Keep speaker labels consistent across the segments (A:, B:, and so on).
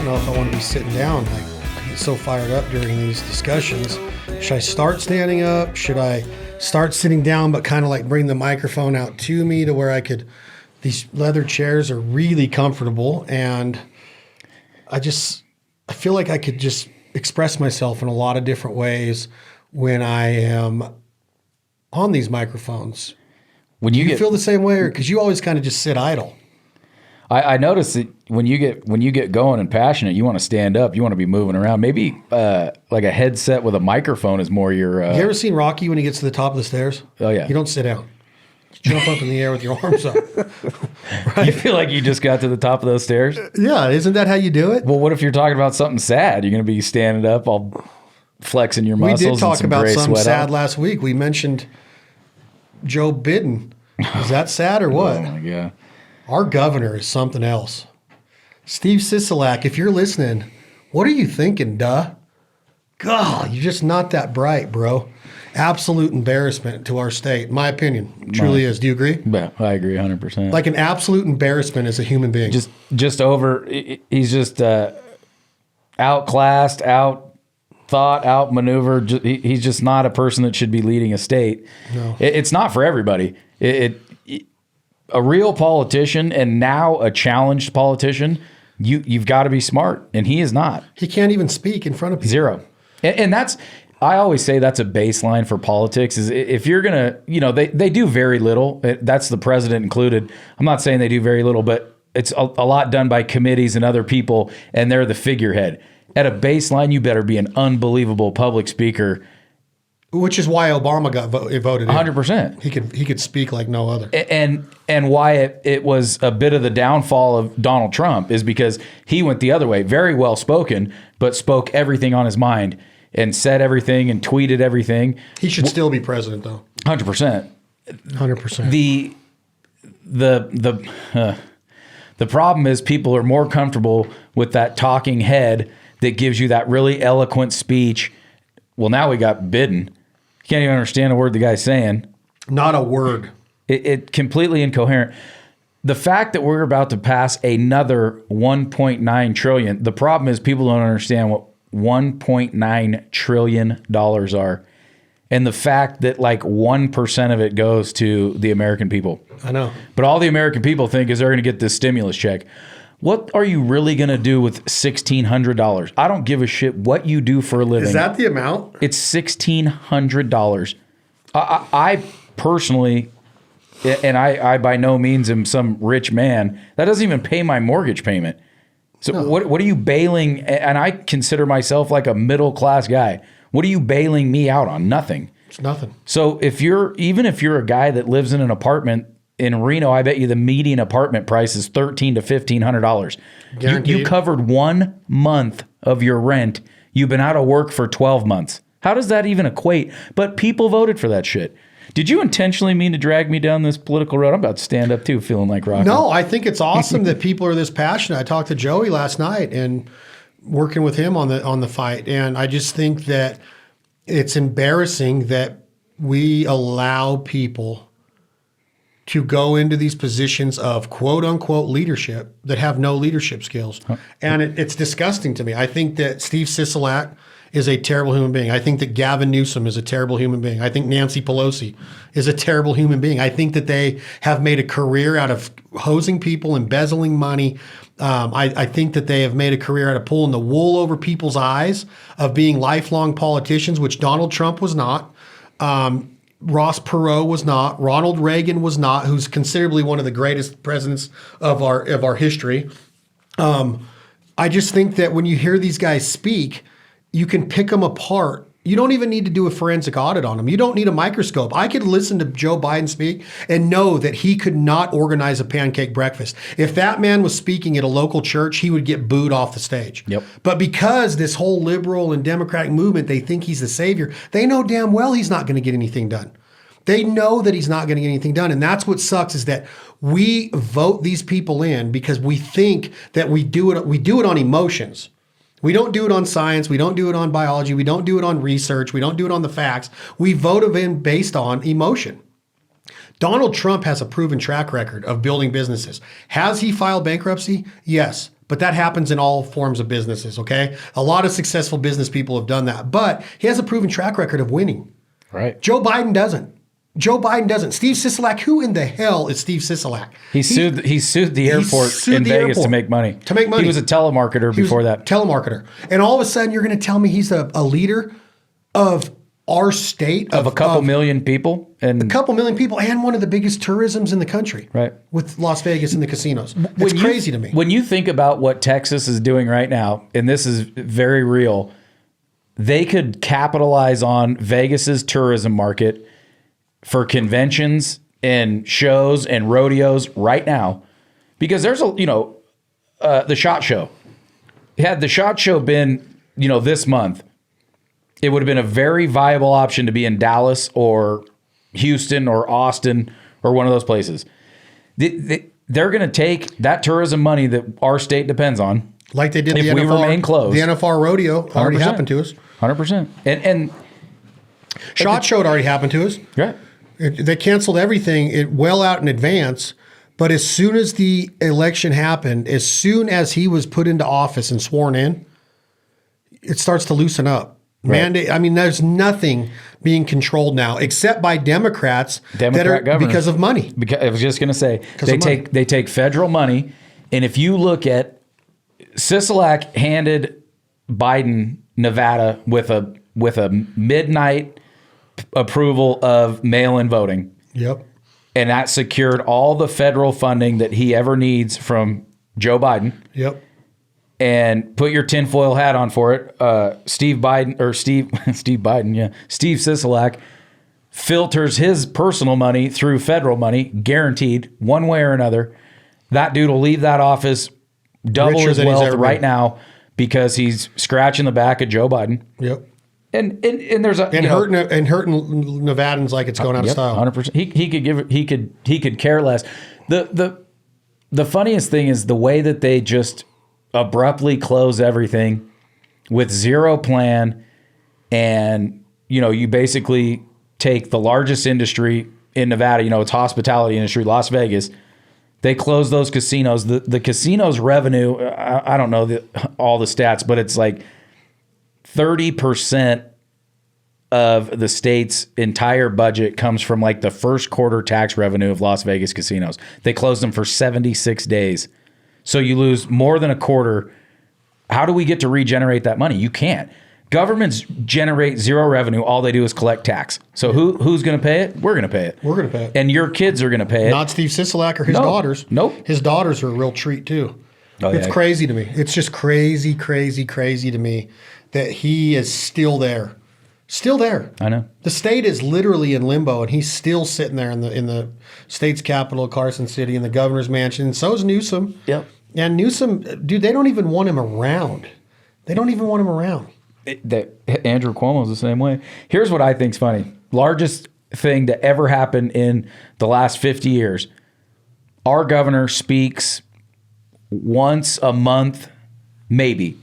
A: know if I want to be sitting down. Like, I get so fired up during these discussions. Should I start standing up? Should I start sitting down, but kind of like bring the microphone out to me to where I could? These leather chairs are really comfortable, and I feel like I could just express myself in a lot of different ways when I am on these microphones. Do you feel the same way, or because you always kind of just sit idle?
B: I notice that when you get going and passionate, you want to stand up, you want to be moving around. Maybe like a headset with a microphone is more your.
A: You ever seen Rocky when he gets to the top of the stairs?
B: Oh yeah.
A: You don't sit down. You jump up in the air with your arms up.
B: Right? You feel like you just got to the top of those stairs?
A: Yeah, isn't that how you do it?
B: Well, what if you're talking about something sad? You're going to be standing up, all flexing your muscles.
A: We did talk about something sad
B: out.
A: last week. We mentioned Joe Biden. Is that sad or what?
B: Oh my God.
A: Our governor is something else. Steve Sisolak, if you're listening, what are you thinking, duh? God, you're just not that bright, bro. Absolute embarrassment to our state, in my opinion. It truly is. Do you agree?
B: Yeah, I agree 100%.
A: Like an absolute embarrassment as a human being.
B: He's just outclassed, out-thought, outmaneuvered. He's just not a person that should be leading a state.
A: No.
B: It's not for everybody. A real politician, and now a challenged politician, you've got to be smart, and he is not.
A: He can't even speak in front of people.
B: Zero. And that's, I always say that's a baseline for politics, is if you're going to, they do very little. That's the president included. I'm not saying they do very little, but it's a lot done by committees and other people, and they're the figurehead. At a baseline, you better be an unbelievable public speaker.
A: Which is why Obama got voted in.
B: 100%.
A: He could speak like no other.
B: And why it was a bit of the downfall of Donald Trump is because he went the other way. Very well spoken, but spoke everything on his mind and said everything and tweeted everything.
A: He should still be president, though.
B: 100%.
A: 100%.
B: The problem is people are more comfortable with that talking head that gives you that really eloquent speech. Well, now we got Biden. You can't even understand a word the guy's saying.
A: Not a word.
B: It completely incoherent. The fact that we're about to pass another 1.9 trillion, the problem is people don't understand what $1.9 trillion are. And the fact that like 1% of it goes to the American people.
A: I know.
B: But all the American people think is they're going to get this stimulus check. What are you really going to do with $1,600? I don't give a shit what you do for a living.
A: Is that the amount?
B: It's $1,600. I personally, and I by no means am some rich man, that doesn't even pay my mortgage payment. So no. What are you bailing? And I consider myself like a middle class guy. What are you bailing me out on? Nothing.
A: It's nothing.
B: So if you're a guy that lives in an apartment in Reno, I bet you the median apartment price is $1,300 to $1,500. You covered 1 month of your rent. You've been out of work for 12 months. How does that even equate? But people voted for that shit. Did you intentionally mean to drag me down this political road? I'm about to stand up too, feeling like rock.
A: No, I think it's awesome that people are this passionate. I talked to Joey last night and working with him on the fight, and I just think that it's embarrassing that we allow people to go into these positions of quote unquote leadership that have no leadership skills. And it's disgusting to me. I think that Steve Sisolak is a terrible human being. I think that Gavin Newsom is a terrible human being. I think Nancy Pelosi is a terrible human being. I think that they have made a career out of hosing people, embezzling money. I think that they have made a career out of pulling the wool over people's eyes, of being lifelong politicians, which Donald Trump was not. Ross Perot was not. Ronald Reagan was not, who's considerably one of the greatest presidents of our history. I just think that when you hear these guys speak, you can pick them apart. You don't even need to do a forensic audit on them. You don't need a microscope. I could listen to Joe Biden speak and know that he could not organize a pancake breakfast. If that man was speaking at a local church, he would get booed off the stage.
B: Yep.
A: But because this whole liberal and democratic movement, they think he's the savior, they know damn well he's not going to get anything done. They know that he's not going to get anything done. And that's what sucks, is that we vote these people in because we think that we do it on emotions. We don't do it on science. We don't do it on biology. We don't do it on research. We don't do it on the facts. We vote them in based on emotion. Donald Trump has a proven track record of building businesses. Has he filed bankruptcy? Yes. But that happens in all forms of businesses, okay? A lot of successful business people have done that. But he has a proven track record of winning.
B: Right.
A: Joe Biden doesn't. Steve Sisolak, who in the hell is Steve Sisolak?
B: He sued the airport in Vegas to make money. He was a telemarketer before that.
A: Telemarketer. And all of a sudden, you're going to tell me he's a leader of our state
B: of a couple million people, and
A: a couple million people, and one of the biggest tourisms in the country,
B: right? With
A: Las Vegas and the casinos. It's crazy to me.
B: When you think about what Texas is doing right now, and this is very real, they could capitalize on Vegas's tourism market for conventions and shows and rodeos right now, because there's the SHOT Show. Had the SHOT Show been this month, it would have been a very viable option to be in Dallas or Houston or Austin or one of those places. They're going to take that tourism money that our state depends on,
A: like they did
B: if we remain closed.
A: The NFR rodeo already happened to us.
B: 100%. And
A: SHOT Show already happened to us.
B: Right.
A: They canceled everything well out in advance. But as soon as the election happened, as soon as he was put into office and sworn in, it starts to loosen up. Right. Mandate. I mean, there's nothing being controlled now except by Democrat governors because of money.
B: I was just going to say they take federal money, and if you look at Sisolak handed Biden Nevada with a midnight approval of mail-in voting.
A: Yep.
B: And that secured all the federal funding that he ever needs from Joe Biden.
A: Yep.
B: And put your tinfoil hat on for it. Steve Sisolak filters his personal money through federal money, guaranteed, one way or another. That dude will leave that office double his wealth right now because he's scratching the back of Joe Biden.
A: Yep.
B: And there's hurting
A: Nevadans like it's going out of style.
B: 100%. He could care less. The funniest thing is the way that they just abruptly close everything with zero plan, and you basically take the largest industry in Nevada, it's hospitality industry, Las Vegas. They close those casinos. The casinos revenue, I don't know all the stats, but it's like 30% of the state's entire budget comes from like the first quarter tax revenue of Las Vegas casinos. They closed them for 76 days. So you lose more than a quarter. How do we get to regenerate that money? You can't. Governments generate zero revenue. All they do is collect tax. So who's going to pay it? We're going to pay it.
A: We're going to pay it.
B: And your kids are going to pay it.
A: Not Steve Sisolak or his daughters.
B: Nope.
A: His daughters are a real treat too. It's crazy to me. It's just crazy to me that he is still there. Still there.
B: I know.
A: The state is literally in limbo, and he's still sitting there in the state's capital, Carson City, in the governor's mansion. And so is Newsom.
B: Yep.
A: And Newsom, dude, they don't even want him around.
B: Andrew Cuomo's the same way. Here's what I think's funny. Largest thing to ever happen in the last 50 years. Our governor speaks once a month, maybe.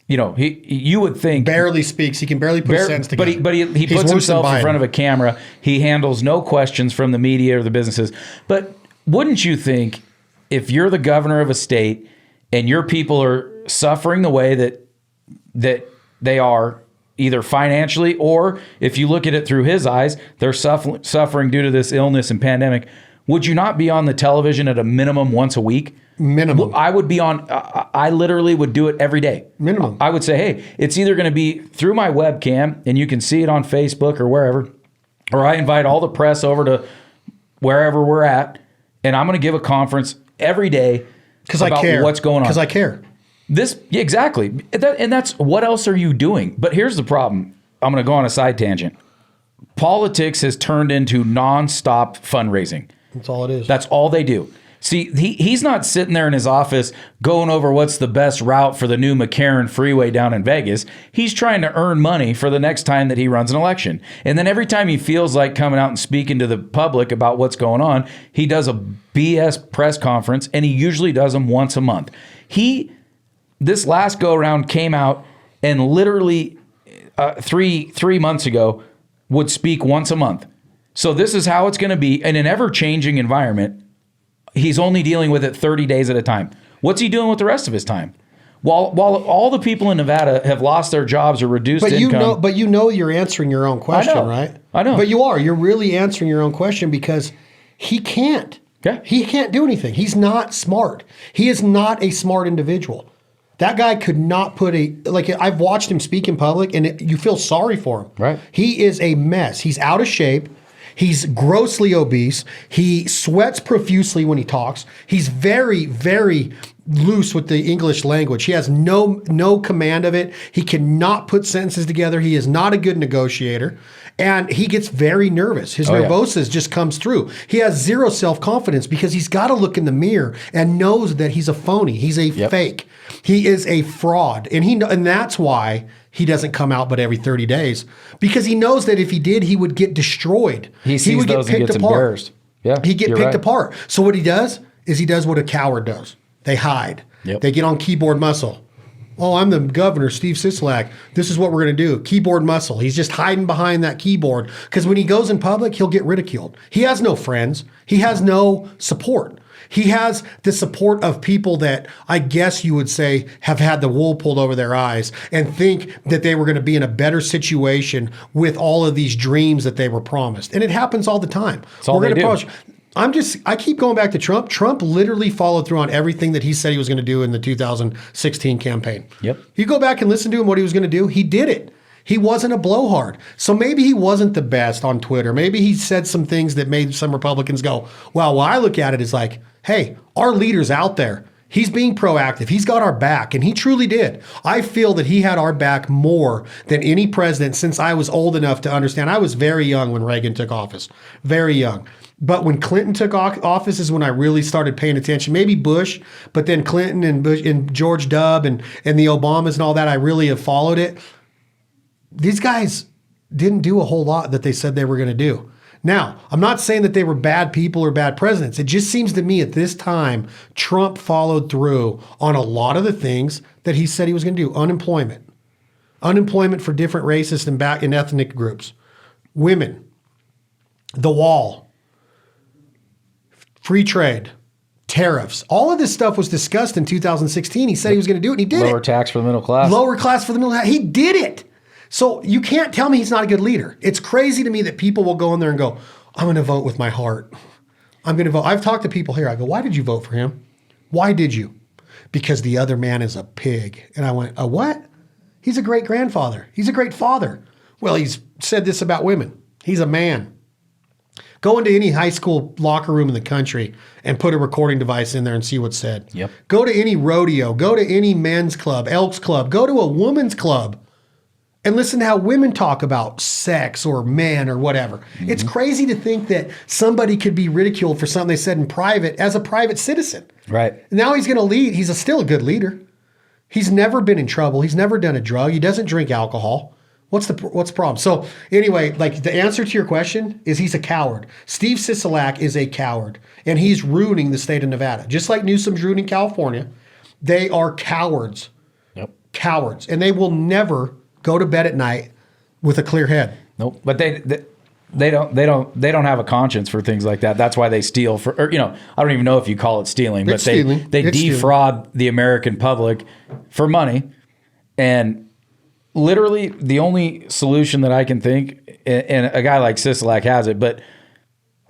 B: You would think
A: barely speaks. He can barely put a sentence together.
B: But he puts himself in front of a camera. He handles no questions from the media or the businesses. But wouldn't you think, if you're the governor of a state and your people are suffering the way that they are, either financially, or if you look at it through his eyes, they're suffering due to this illness and pandemic, would you not be on the television at a minimum once a week?
A: Minimum.
B: I would be on, I literally would do it every day.
A: Minimum.
B: I would say, hey, it's either going to be through my webcam and you can see it on Facebook or wherever, or I invite all the press over to wherever we're at, and I'm going to give a conference every day about what's going on.
A: Because I care.
B: Exactly. And that's, what else are you doing? But here's the problem. I'm going to go on a side tangent. Politics has turned into nonstop fundraising.
A: That's all it is.
B: That's all they do. See, he's not sitting there in his office going over what's the best route for the new McCarran Freeway down in Vegas. He's trying to earn money for the next time that he runs an election. And then every time he feels like coming out and speaking to the public about what's going on, he does a BS press conference, and he usually does them once a month. This last go-around came out and literally 3 months ago would speak once a month. So this is how it's going to be in an ever-changing environment. He's only dealing with it 30 days at a time. What's he doing with the rest of his time? While all the people in Nevada have lost their jobs or reduced income.
A: But you're answering your own question, right?
B: I know.
A: But you're really answering your own question because he can't.
B: Okay.
A: He can't do anything. He's not smart. He is not a smart individual. That guy could not put I've watched him speak in public and you feel sorry for him.
B: Right.
A: He is a mess. He's out of shape. He's grossly obese. He sweats profusely when he talks. He's very, very loose with the English language. He has no command of it. He cannot put sentences together. He is not a good negotiator. And he gets very nervous. His nervosis just comes through. He has zero self-confidence because he's got to look in the mirror and knows that he's a phony. He's a fake. He is a fraud. And that's why he doesn't come out but every 30 days, because he knows that if he did, he would get destroyed.
B: He would
A: get picked apart.
B: Embarrassed. Yeah,
A: he'd get picked apart. So what he does is he does what a coward does. They hide.
B: Yep.
A: They get on keyboard muscle. Oh, I'm the governor, Steve Sisolak. This is what we're going to do. Keyboard muscle. He's just hiding behind that keyboard because when he goes in public, he'll get ridiculed. He has no friends. He has no support. He has the support of people that I guess you would say have had the wool pulled over their eyes and think that they were going to be in a better situation with all of these dreams that they were promised. And it happens all the time.
B: That's all they do.
A: I keep going back to Trump. Trump literally followed through on everything that he said he was going to do in the 2016 campaign.
B: Yep.
A: You go back and listen to him, what he was going to do, he did it. He wasn't a blowhard. So maybe he wasn't the best on Twitter. Maybe he said some things that made some Republicans go, well, I look at it as like, hey, our leader's out there. He's being proactive. He's got our back, and he truly did. I feel that he had our back more than any president since I was old enough to understand. I was very young when Reagan took office, very young. But when Clinton took office is when I really started paying attention. Maybe Bush, but then Clinton and Bush and George W. and the Obamas and all that, I really have followed it. These guys didn't do a whole lot that they said they were going to do. Now, I'm not saying that they were bad people or bad presidents. It just seems to me at this time, Trump followed through on a lot of the things that he said he was going to do. Unemployment for different races and ethnic groups. Women. The wall. Free trade, tariffs, all of this stuff was discussed in 2016. He said he was going to do it, and he did it.
B: Lower tax for the middle class.
A: Lower class for the middle class. He did it. So you can't tell me he's not a good leader. It's crazy to me that people will go in there and go, I'm going to vote with my heart. I'm going to vote. I've talked to people here. I go, why did you vote for him? Why did you? Because the other man is a pig. And I went, a what? He's a great grandfather. He's a great father. Well, he's said this about women. He's a man. Go into any high school locker room in the country and put a recording device in there and see what's said.
B: Yep.
A: Go to any rodeo. Go to any men's club, Elks Club. Go to a woman's club and listen to how women talk about sex or men or whatever. Mm-hmm. It's crazy to think that somebody could be ridiculed for something they said in private as a private citizen.
B: Right.
A: Now he's going to lead. He's still a good leader. He's never been in trouble. He's never done a drug. He doesn't drink alcohol. What's the problem? So anyway, like the answer to your question is he's a coward. Steve Sisolak is a coward, and he's ruining the state of Nevada. Just like Newsom's ruining California, they are cowards.
B: Yep.
A: Cowards, and they will never go to bed at night with a clear head.
B: Nope. But they don't have a conscience for things like that. That's why they steal I don't even know if you call it stealing, but they defraud the American public for money. And literally the only solution that I can think, and a guy like Sisolak has it, but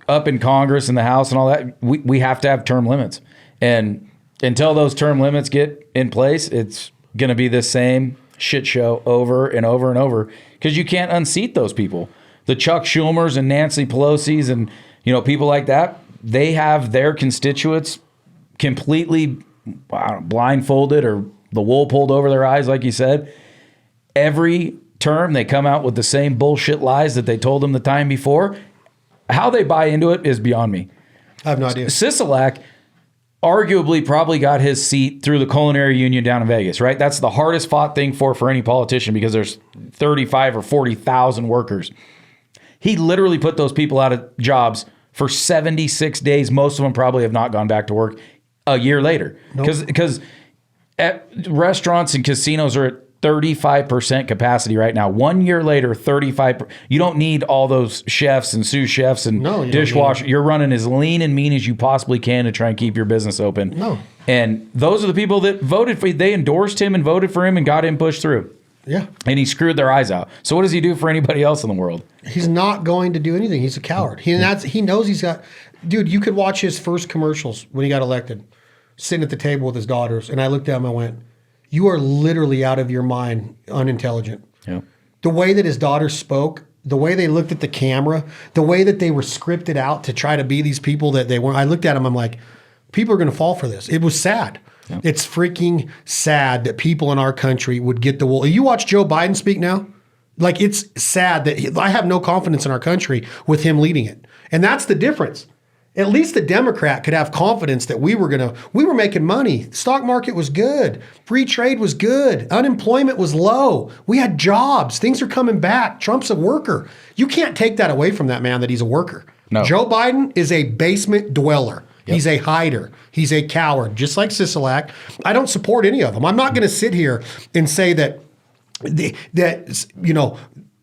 B: up in Congress and the House and all that, we have to have term limits. And until those term limits get in place, it's going to be the same shit show over and over and over, because you can't unseat those people. The Chuck Schumers and Nancy Pelosi's and people like that, they have their constituents completely blindfolded or the wool pulled over their eyes, like you said. Every term they come out with the same bullshit lies that they told them the time before. How they buy into it is beyond me.
A: I have no idea.
B: Sisolak arguably probably got his seat through the culinary union down in Vegas, right? That's the hardest fought thing for any politician, because there's 35 or 40,000 workers. He literally put those people out of jobs for 76 days. Most of them probably have not gone back to work a year later, because restaurants and casinos are at 35% capacity right now. 1 year later, 35%. You don't need all those chefs and sous chefs and dishwasher. You're running as lean and mean as you possibly can to try and keep your business open.
A: No.
B: And those are the people that voted for, they endorsed him and voted for him and got him pushed through.
A: Yeah.
B: And he screwed their eyes out. So what does he do for anybody else in the world?
A: He's not going to do anything. He's a coward. He knows he's got, dude, you could watch his first commercials when he got elected, sitting at the table with his daughters. And I looked at him and I went, you are literally out of your mind, unintelligent.
B: Yeah.
A: The way that his daughters spoke, the way they looked at the camera, the way that they were scripted out to try to be these people that they weren't. I looked at him, I'm like, people are going to fall for this. It was sad. Yeah. It's freaking sad that people in our country would get the wool. You watch Joe Biden speak now? Like, it's sad that I have no confidence in our country with him leading it. And that's the difference. At least the Democrat could have confidence that we were making money. The stock market was good. Free trade was good. Unemployment was low. We had jobs. Things are coming back. Trump's a worker. You can't take that away from that man that he's a worker.
B: No.
A: Joe Biden is a basement dweller. Yep. He's a hider. He's a coward, just like Sisolak. I don't support any of them. I'm not going to sit here and say that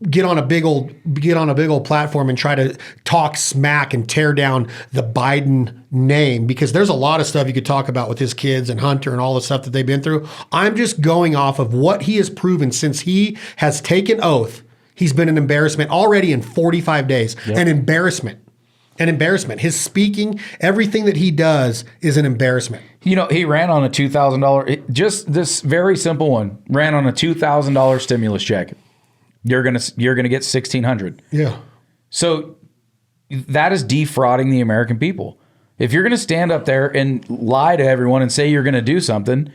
A: get on a big old platform and try to talk smack and tear down the Biden name, because there's a lot of stuff you could talk about with his kids and Hunter and all the stuff that they've been through. I'm just going off of what he has proven since he has taken oath. He's been an embarrassment already in 45 days. Yep. An embarrassment. His speaking, everything that he does is an embarrassment.
B: You know, he ran on a $2,000, just this very simple one, ran on a $2,000 stimulus check. You're gonna get $1,600.
A: Yeah. So
B: that is defrauding the American people. If you're gonna stand up there and lie to everyone and say you're gonna do something,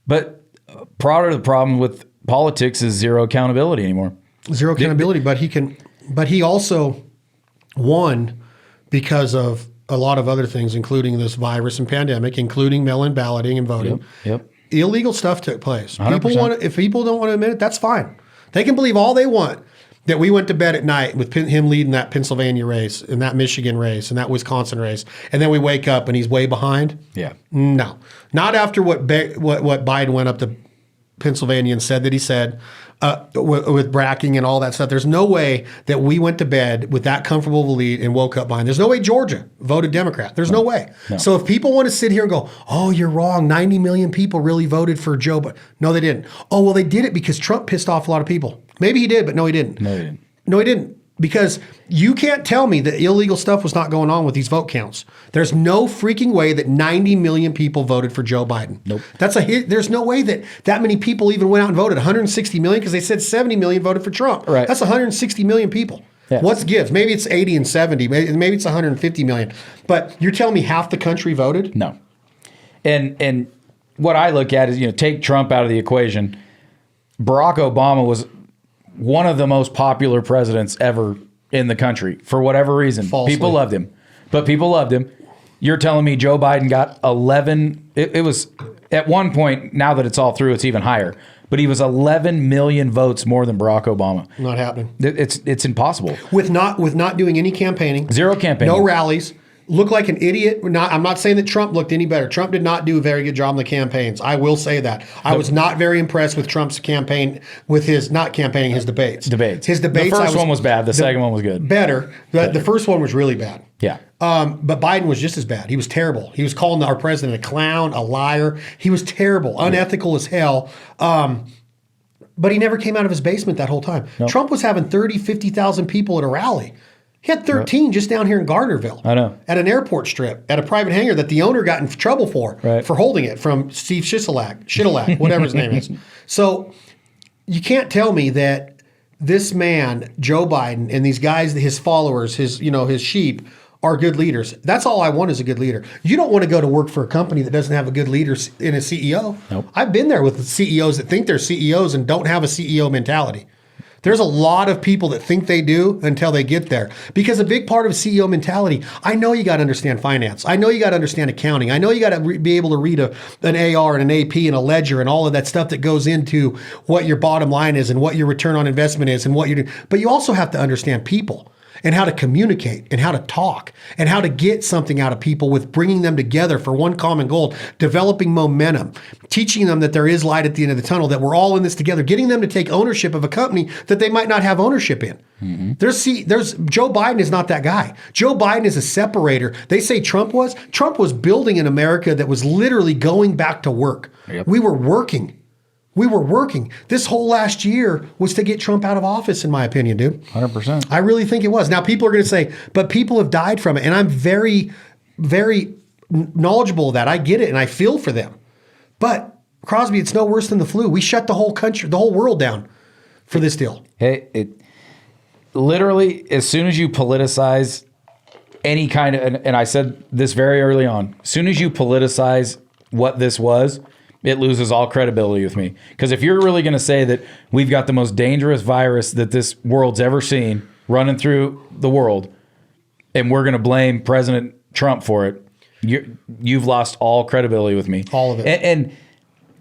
B: but part of the problem with politics is zero accountability anymore.
A: Zero accountability, but he also won because of a lot of other things, including this virus and pandemic, including mail-in balloting and voting.
B: Yep.
A: Illegal stuff took place.
B: 100%.
A: If people don't want to admit it, that's fine. They can believe all they want that we went to bed at night with him leading that Pennsylvania race and that Michigan race and that Wisconsin race, and then we wake up and he's way behind.
B: Yeah.
A: No, not after what Biden went up to Pennsylvania and said that he said with bracking and all that stuff. There's no way that we went to bed with that comfortable of a lead and woke up behind. There's no way Georgia voted Democrat. There's no way. No. So if people want to sit here and go, oh, you're wrong, 90 million people really voted for Joe Biden. No, they didn't. Oh, well, they did it because Trump pissed off a lot of people. Maybe he did, but no, he didn't. No, he didn't. Because you can't tell me that illegal stuff was not going on with these vote counts. There's no freaking way that 90 million people voted for Joe Biden.
B: Nope.
A: There's no way that many people even went out and voted. 160 million, because they said 70 million voted for Trump.
B: Right.
A: That's 160 million people.
B: Yeah.
A: What's gives? Maybe it's 80 and 70. Maybe it's 150 million. But you're telling me half the country voted?
B: No. And what I look at is, take Trump out of the equation. Barack Obama was one of the most popular presidents ever in the country for whatever reason.
A: Falsely.
B: People loved him, but people loved him. You're telling me Joe Biden got 11? It was at one point. Now that it's all through, it's even higher. But he was 11 million votes more than Barack Obama.
A: Not happening.
B: It's impossible.
A: With not doing any campaigning.
B: Zero campaigning.
A: No rallies. Look like an idiot. I'm not saying that Trump looked any better. Trump did not do a very good job in the campaigns. I will say that. I was not very impressed with Trump's campaign, with his debates. His debates.
B: The first one was bad. The second one was good.
A: Better. The first one was really bad.
B: Yeah.
A: But Biden was just as bad. He was terrible. He was calling our president a clown, a liar. He was terrible, unethical as hell. But he never came out of his basement that whole time. Nope. Trump was having 30, 50,000 people at a rally. He had 13 just down here in Gardnerville.
B: I know.
A: At an airport strip, at a private hangar that the owner got in trouble for holding it from Steve Shittelack, whatever his name is. So you can't tell me that this man, Joe Biden, and these guys, his followers, his sheep, are good leaders. That's all I want is a good leader. You don't want to go to work for a company that doesn't have a good leader in a CEO.
B: Nope.
A: I've been there with CEOs that think they're CEOs and don't have a CEO mentality. There's a lot of people that think they do until they get there. Because a big part of CEO mentality, I know you got to understand finance. I know you got to understand accounting. I know you got to be able to read an AR and an AP and a ledger and all of that stuff that goes into what your bottom line is and what your return on investment is and what you're doing. But you also have to understand people. and how to communicate and how to talk and how to get something out of people with bringing them together for one common goal, developing momentum, teaching them that there is light at the end of the tunnel, that we're all in this together, getting them to take ownership of a company that they might not have ownership in. There's Joe Biden is not that guy. Joe Biden is a separator. They say Trump was building an America that was literally going back to work.
B: Yep.
A: We were working. This whole last year was to get Trump out of office, in my opinion, dude.
B: 100%.
A: I really think it was. Now, people are going to say, but people have died from it. And I'm very, very knowledgeable of that. I get it, and I feel for them. But, Crosby, it's no worse than the flu. We shut the whole country, the whole world down for this deal.
B: Hey, literally, as soon as you politicize any kind of, and I said this very early on, as soon as you politicize what this was, it loses all credibility with me. Because if you're really going to say that we've got the most dangerous virus that this world's ever seen running through the world, and we're going to blame President Trump for it, you've lost all credibility with me.
A: All of it.
B: And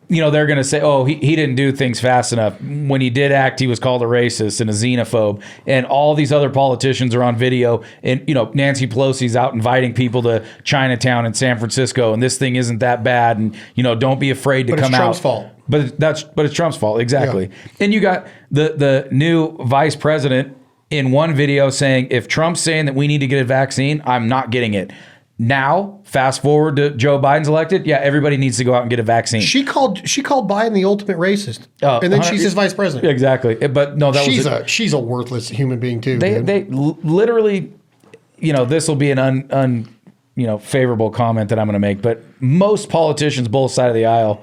B: you know, they're going to say, oh, he didn't do things fast enough. When he did act, he was called a racist and a xenophobe. And all these other politicians are on video. And, you know, Nancy Pelosi's out inviting people to Chinatown in San Francisco. And this thing isn't that bad. And, you know, don't be afraid to come out.
A: It's Trump's fault.
B: But it's Trump's fault. Exactly. Yeah. And you got the new vice president in one video saying, if Trump's saying that we need to get a vaccine, I'm not getting it. Now, fast forward to Joe Biden's elected. Yeah, everybody needs to go out and get a vaccine.
A: She called Biden the ultimate racist, and then she's his vice president.
B: Exactly, but no,
A: she's a worthless human being too.
B: They literally, you know, this will be an favorable comment that I'm going to make, but most politicians, both sides of the aisle,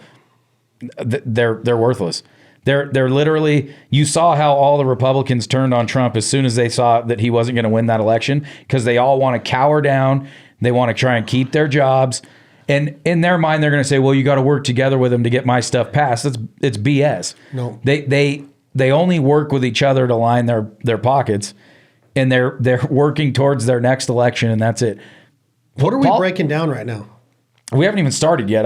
B: they're worthless. They're literally. You saw how all the Republicans turned on Trump as soon as they saw that he wasn't going to win that election, because they all want to cower down. They want to try and keep their jobs. And in their mind, they're going to say, well, you got to work together with them to get my stuff passed. It's BS.
A: No.
B: They only work with each other to line their pockets, and they're working towards their next election, and that's it.
A: What are we breaking down right now?
B: We haven't even started yet.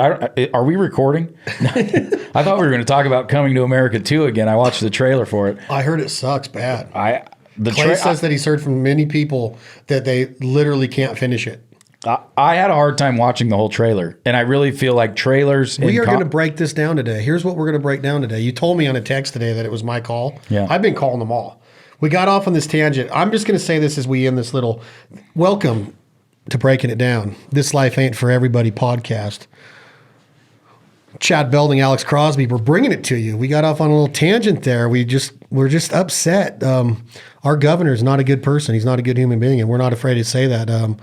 B: Are we recording? I thought we were going to talk about Coming to America 2 again. I watched the trailer for it.
A: I heard it sucks bad.
B: Clay
A: says that he's heard from many people that they literally can't finish it.
B: I had a hard time watching the whole trailer, and I really feel like trailers.
A: We are going to break this down today. Here's what we're going to break down today. You told me on a text today that it was my call.
B: Yeah.
A: I've been calling them all. We got off on this tangent. I'm just going to say this as we end this little welcome to Breaking It Down. This Life Ain't For Everybody podcast. Chad Belding, Alex Crosby, we're bringing it to you. We got off on a little tangent there. We're just upset. Our governor is not a good person. He's not a good human being, and we're not afraid to say that.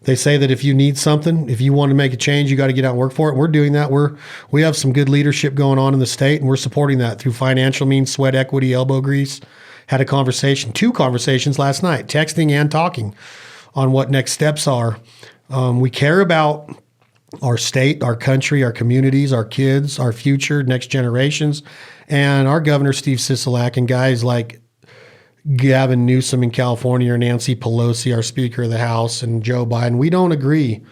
A: They say that if you need something, if you want to make a change, you got to get out and work for it. We're doing that. We have some good leadership going on in the state, and we're supporting that through financial means, sweat equity, elbow grease. Had a conversation, 2 conversations last night, texting and talking on what next steps are. We care about our state, our country, our communities, our kids, our future, next generations. And our governor, Steve Sisolak, and guys like Gavin Newsom in California, or Nancy Pelosi, our Speaker of the House, and Joe Biden, we don't agree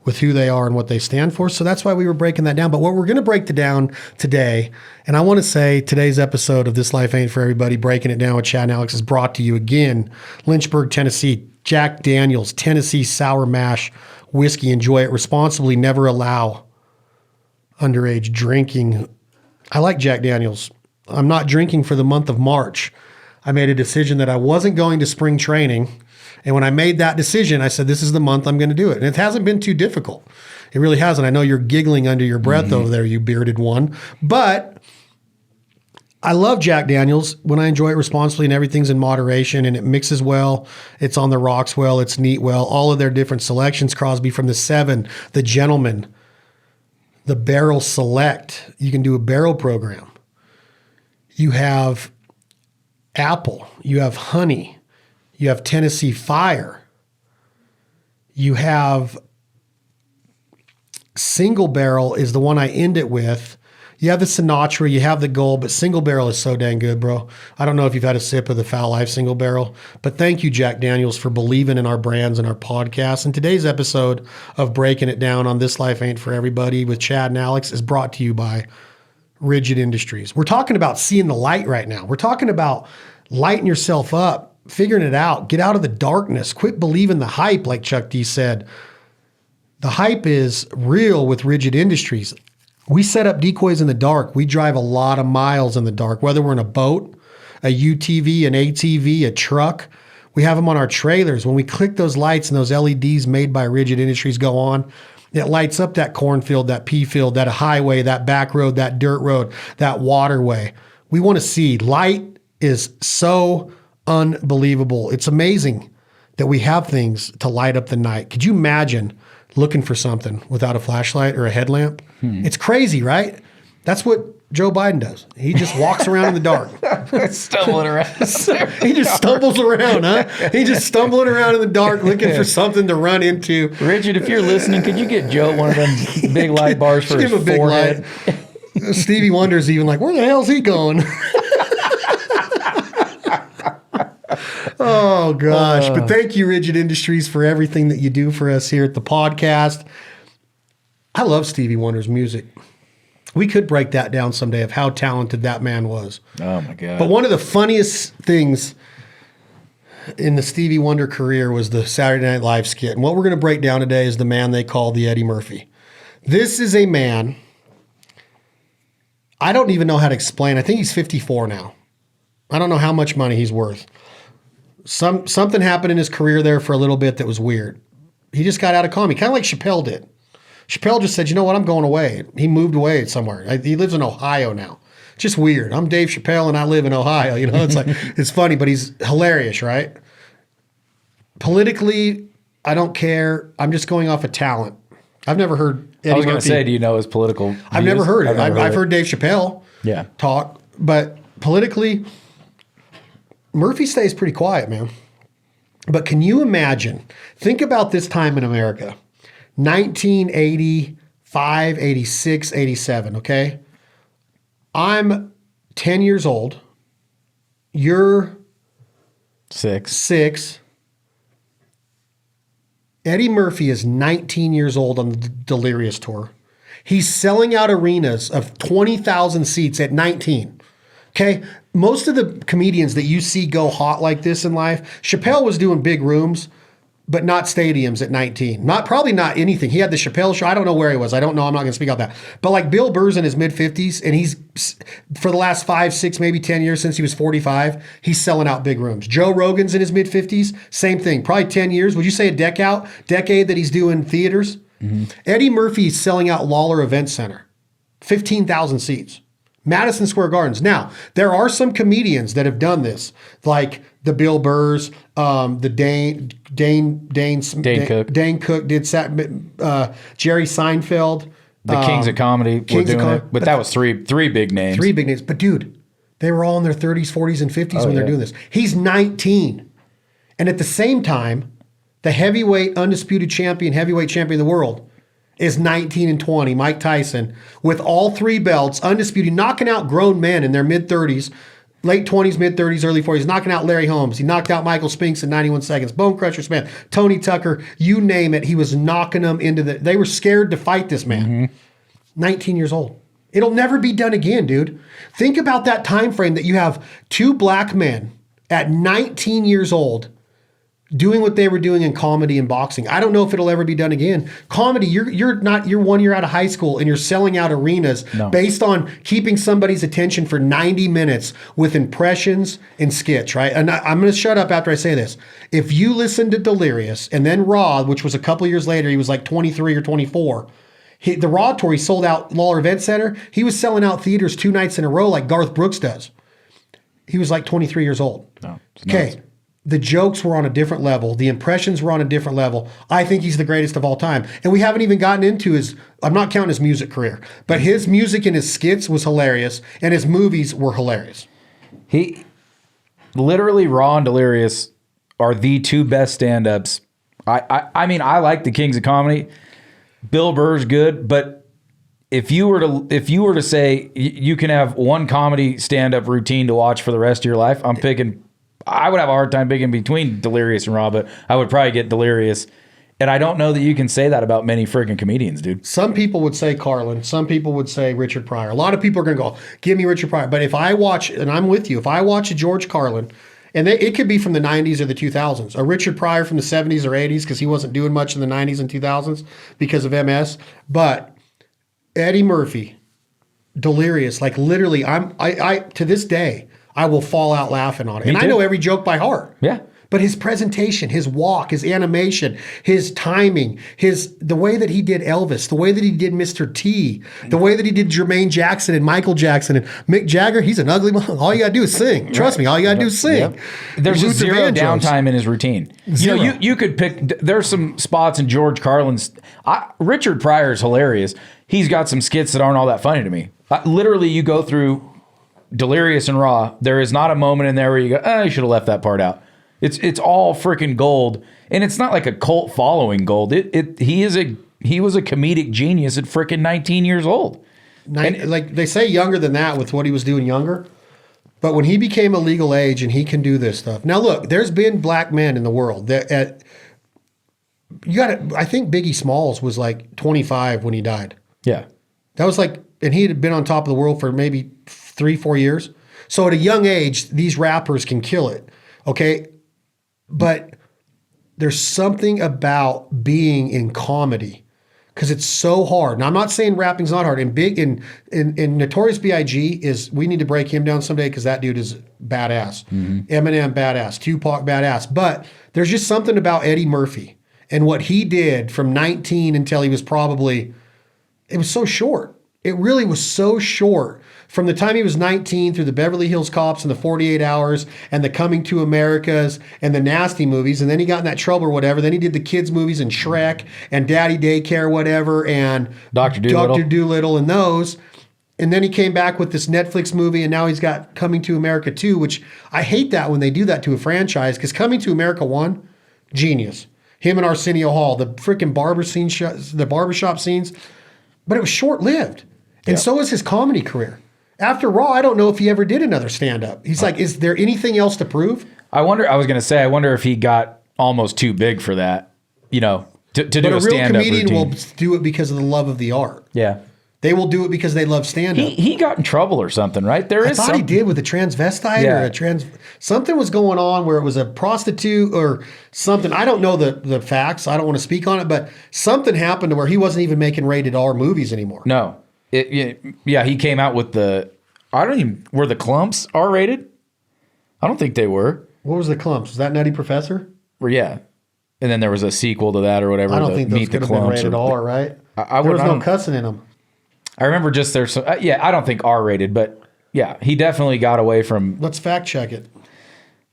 A: with who they are and what they stand for. So that's why we were breaking that down. But what we're going to break it down today, and I want to say today's episode of This Life Ain't For Everybody, Breaking It Down with Chad and Alex, is brought to you again, Lynchburg, Tennessee, Jack Daniels, Tennessee Sour Mash Whiskey. Enjoy it responsibly. Never allow underage drinking. I like Jack Daniels. I'm not drinking for the month of March. I made a decision that I wasn't going to spring training. And when I made that decision, I said, this is the month I'm going to do it. And it hasn't been too difficult. It really hasn't. I know you're giggling under your breath over there, you bearded one. But I love Jack Daniels when I enjoy it responsibly, and everything's in moderation, and it mixes well. It's on the rocks well. It's neat well. All of their different selections, Crosby, from the 7, the Gentleman, the Barrel Select. You can do a barrel program. You have apple. You have honey. You have Tennessee Fire. You have single barrel is the one I end it with. You have the Sinatra, you have the Gold, but single barrel is so dang good, bro. I don't know if you've had a sip of the Foul Life single barrel, but thank you, Jack Daniels, for believing in our brands and our podcast. And today's episode of Breaking It Down on This Life Ain't For Everybody with Chad and Alex is brought to you by Rigid Industries. We're talking about seeing the light right now. We're talking about lighting yourself up figuring it out. Get out of the darkness. Quit believing the hype, like Chuck D said. The hype is real with Rigid Industries. We set up decoys in the dark. We drive a lot of miles in the dark, whether we're in a boat, a UTV, an ATV, a truck. We have them on our trailers. When we click those lights and those LEDs made by Rigid Industries go on, it lights up that cornfield, that pea field, that highway, that back road, that dirt road, that waterway. We want to see. Light is so unbelievable. It's amazing that we have things to light up the night. Could you imagine looking for something without a flashlight or a headlamp? It's crazy, right? That's what Joe Biden does. He just walks around in the dark.
B: Stumbling around.
A: He just stumbles around, huh? He just stumbling around in the dark looking for something to run into.
B: Richard, if you're listening, could you get Joe one of them big light bars for his forehead?
A: Stevie Wonder's even like, where the hell's he going? Oh, gosh. But thank you, Rigid Industries, for everything that you do for us here at the podcast. I love Stevie Wonder's music. We could break that down someday of how talented that man was.
B: Oh, my God.
A: But one of the funniest things in the Stevie Wonder career was the Saturday Night Live skit. And what we're going to break down today is the man they call the Eddie Murphy. This is a man, I don't even know how to explain. I think he's 54 now. I don't know how much money he's worth. Something happened in his career there for a little bit that was weird. He just got out of comedy, kind of like Chappelle did. Chappelle just said, you know what, I'm going away. He moved away somewhere. He lives in Ohio now. Just weird. I'm Dave Chappelle and I live in Ohio. You know, it's like, it's funny, but he's hilarious, right? Politically, I don't care. I'm just going off of talent. I've never heard Eddie
B: I was going to
A: Murphy.
B: say, do you know his political views?
A: I've never heard it. I've heard Dave Chappelle talk, but politically, Murphy stays pretty quiet, man. But can you imagine? Think about this time in America. 1985, 86, 87, okay? I'm 10 years old. You're 6. Eddie Murphy is 19 years old on the Delirious tour. He's selling out arenas of 20,000 seats at 19. Okay? Most of the comedians that you see go hot like this in life, Chappelle was doing big rooms, but not stadiums at 19. Probably not anything. He had the Chappelle show. I don't know where he was. I don't know. I'm not going to speak about that. But like Bill Burr's in his mid-50s, and he's, for the last 5, 6, maybe 10 years since he was 45, he's selling out big rooms. Joe Rogan's in his mid-50s, same thing. Probably 10 years. Would you say a decade that he's doing theaters? Mm-hmm. Eddie Murphy's selling out Lawler Event Center, 15,000 seats. Madison Square Gardens. Now, there are some comedians that have done this, like the Bill Burrs, the Dane Cook did Jerry Seinfeld.
B: The Kings of Comedy were doing it. But that was three big names.
A: 3 big names. But dude, they were all in their 30s, 40s, and 50s when they're doing this. He's 19. And at the same time, the undisputed heavyweight champion of the world is 19 and 20, Mike Tyson, with all 3 belts, undisputed, knocking out grown men in their mid-30s, late 20s, mid-30s, early 40s, knocking out Larry Holmes. He knocked out Michael Spinks in 91 seconds. Bone Crusher Smith, Tony Tucker, you name it. He was knocking them they were scared to fight this man. 19 years old. It'll never be done again, dude. Think about that time frame that you have 2 black men at 19 years old doing what they were doing in comedy and boxing. I don't know if it'll ever be done again. Comedy, you're 1 year out of high school and you're selling out arenas based on keeping somebody's attention for 90 minutes with impressions and skits, right? And I'm going to shut up after I say this. If you listen to Delirious and then Raw, which was a couple years later, he was like 23 or 24. The Raw tour, he sold out Lawler Event Center. He was selling out theaters 2 nights in a row like Garth Brooks does. He was like 23 years old. Okay. The jokes were on a different level. The impressions were on a different level. I think he's the greatest of all time. And we haven't even gotten into I'm not counting his music career, but his music and his skits was hilarious, and his movies were hilarious.
B: He literally, Raw and Delirious are the 2 best stand-ups. I mean, I like the Kings of Comedy. Bill Burr's good, but if you were to say you can have one comedy stand-up routine to watch for the rest of your life, I would have a hard time picking between Delirious and Raw, but I would probably get Delirious. And I don't know that you can say that about many freaking comedians, dude.
A: Some people would say Carlin. Some people would say Richard Pryor. A lot of people are going to go, give me Richard Pryor. But if I watch, and I'm with you, if I watch a George Carlin And it could be from the 90s or the 2000s. A Richard Pryor from the 70s or 80s because he wasn't doing much in the 90s and 2000s because of MS. But Eddie Murphy, Delirious, like literally, I to this day, I will fall out laughing on it. And I know every joke by heart.
B: Yeah.
A: But his presentation, his walk, his animation, his timing, the way that he did Elvis, the way that he did Mr. T, the way that he did Jermaine Jackson and Michael Jackson and Mick Jagger, he's an ugly man. All you gotta do is sing. Trust me, all you gotta do is sing.
B: Yep. There's just zero downtime in his routine. Zero. You know, you could pick. There's some spots in George Carlin's. Richard Pryor is hilarious. He's got some skits that aren't all that funny to me. Literally, you go through Delirious and Raw. There is not a moment in there where you go, "Oh, you should have left that part out." It's all freaking gold, and it's not like a cult following gold. He was a comedic genius at freaking 19 years old.
A: Like they say, younger than that with what he was doing younger. But when he became a legal age and he can do this stuff. Now look, there's been black men in the world that I think Biggie Smalls was like 25 when he died.
B: Yeah,
A: that was like, and he had been on top of the world for maybe 3-4 years. So at a young age, these rappers can kill it. Okay. But there's something about being in comedy because it's so hard. Now, I'm not saying rapping's not hard. And Notorious B.I.G. we need to break him down someday because that dude is badass. Mm-hmm. Eminem, badass. Tupac, badass. But there's just something about Eddie Murphy and what he did from 19 until he was it was so short. It really was so short. From the time he was 19 through the Beverly Hills Cops and the 48 Hours and the Coming to Americas and the Nasty movies. And then he got in that trouble or whatever. Then he did the kids movies and Shrek and Daddy Daycare, whatever, and
B: Dr.
A: Dolittle and those. And then he came back with this Netflix movie and now he's got Coming to America 2, which I hate that when they do that to a franchise because Coming to America 1, genius. Him and Arsenio Hall, the freaking the barbershop scenes. But it was short-lived. And so is his comedy career. After Raw, I don't know if he ever did another stand-up. He's like, is there anything else to prove? I
B: wonder if he got almost too big for that, to do a stand-up routine. But a real comedian
A: will do it because of the love of the art.
B: Yeah.
A: They will do it because they love stand-up.
B: He got in trouble or something, right?
A: I thought he did with a transvestite or something was going on where it was a prostitute or something. I don't know the facts. I don't want to speak on it, but something happened to where he wasn't even making rated R movies anymore.
B: No. He came out with were the Clumps R-rated? I don't think they were.
A: What was the Clumps? Was that Nutty Professor?
B: Well, yeah. And then there was a sequel to that or whatever.
A: I don't think those could have been rated R, right? There was no cussing in them.
B: I remember just there's some, I don't think R-rated, but yeah, he definitely got away from.
A: Let's fact check it.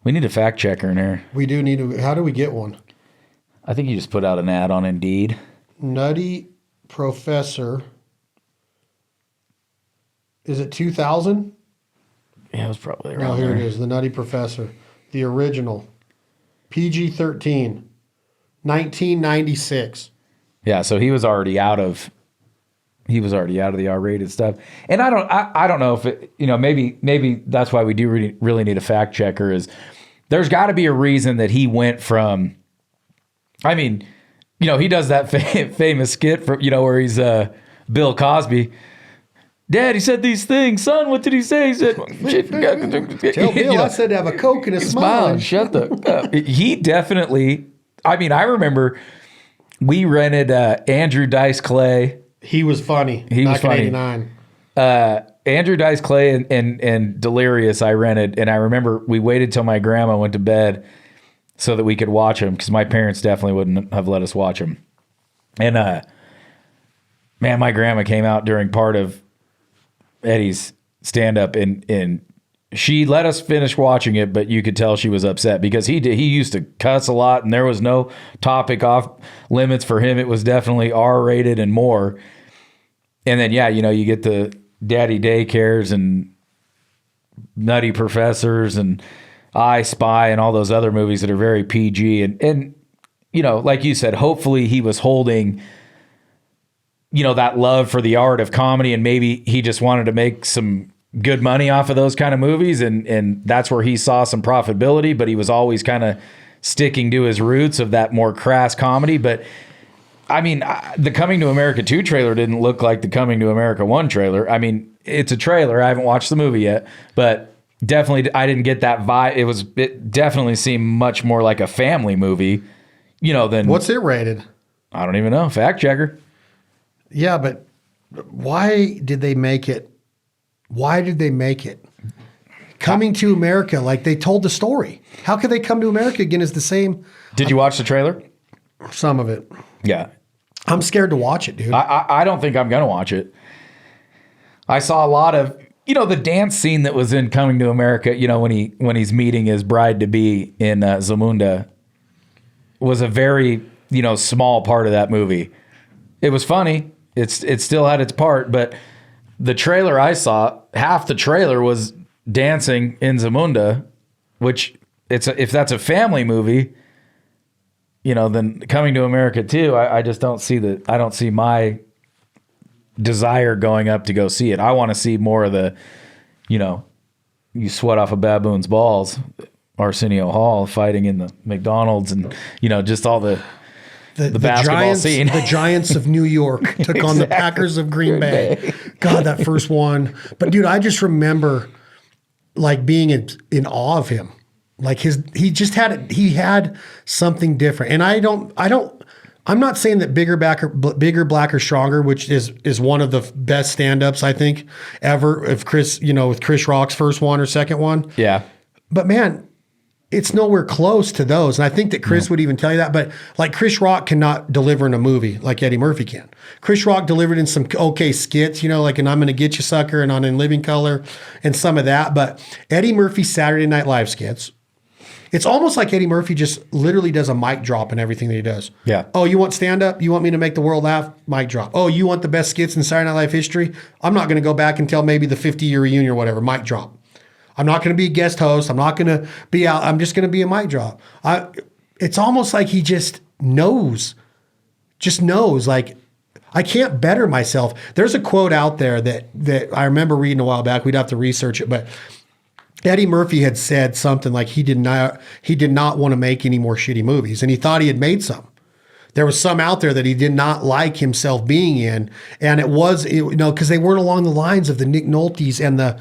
B: We need a fact checker in there.
A: We do need to. How do we get one?
B: I think you just put out an ad on Indeed.
A: Nutty Professor. Is it 2000?
B: Yeah, it was probably around.
A: Oh, here it is. The Nutty Professor. The original. PG-13. 1996.
B: Yeah, so he was already out of the R-rated stuff. And I don't know if it, maybe that's why we do really need a fact checker is there's got to be a reason that he went from, he does that famous skit from, where he's Bill Cosby. Dad, he said these things. Son, what did he say? He said,
A: tell Bill I said to have a Coke and a smile.
B: Shut the up. He definitely, I remember we rented Andrew Dice Clay.
A: He was funny. He was funny. 89.
B: Andrew Dice Clay and Delirious I rented. And I remember we waited till my grandma went to bed so that we could watch him because my parents definitely wouldn't have let us watch him. And, my grandma came out during part of Eddie's stand-up and she let us finish watching it, but you could tell she was upset because he used to cuss a lot and there was no topic off limits for him. It was definitely R-rated and more. And then, you get the Daddy Daycares and Nutty Professors and I Spy and all those other movies that are very PG. And like you said, hopefully he was holding that love for the art of comedy and maybe he just wanted to make some good money off of those kind of movies and that's where he saw some profitability, but he was always kind of sticking to his roots of that more crass comedy. But the Coming to America 2 trailer didn't look like the Coming to America 1 trailer. It's a trailer. I haven't watched the movie yet, but definitely, I didn't get that vibe. It definitely seemed much more like a family movie, than.
A: What's it rated?
B: I don't even know. Fact checker.
A: Yeah, but why did they make it? Why did they make it? Coming to America, like they told the story. How could they come to America again as the same?
B: Did you watch the trailer?
A: Some of it.
B: Yeah.
A: I'm scared to watch it, dude.
B: I don't think I'm going to watch it. I saw a lot of, the dance scene that was in Coming to America, when he's meeting his bride-to-be in Zamunda was a very, small part of that movie. It was funny. It still had its part, but the trailer I saw, half the trailer was dancing in Zamunda, which if that's a family movie, then Coming to America too, I just don't see I don't see my desire going up to go see it. I want to see more of the, you sweat off a baboon's balls, Arsenio Hall fighting in the McDonald's and, just all the basketball
A: Giants,
B: scene.
A: The Giants of New York took on the Packers of Green Bay. God, that first one. But dude, I just remember like being in awe of him. Like he had something different. And I'm not saying that Bigger, Blacker, Stronger, which is one of the best stand-ups I think ever, if Chris, with Chris Rock's first one or second one.
B: Yeah.
A: But man, it's nowhere close to those. And I think that Chris would even tell you that. But like Chris Rock cannot deliver in a movie like Eddie Murphy can. Chris Rock delivered in some okay skits, like and I'm Gonna Get You Sucker and on In Living Color and some of that. But Eddie Murphy's Saturday Night Live skits, it's almost like Eddie Murphy just literally does a mic drop in everything that he does.
B: Yeah.
A: Oh, you want stand-up? You want me to make the world laugh? Mic drop. Oh, you want the best skits in Saturday Night Live history? I'm not going to go back and tell maybe the 50-year reunion or whatever. Mic drop. I'm not going to be a guest host. I'm not going to be out. I'm just going to be a mic drop. It's almost like he just knows. Like, I can't better myself. There's a quote out there that I remember reading a while back. We'd have to research it, but Eddie Murphy had said something like he did not want to make any more shitty movies, and he thought he had made some. There was some out there that he did not like himself being in, and it was because they weren't along the lines of the Nick Nolte's and the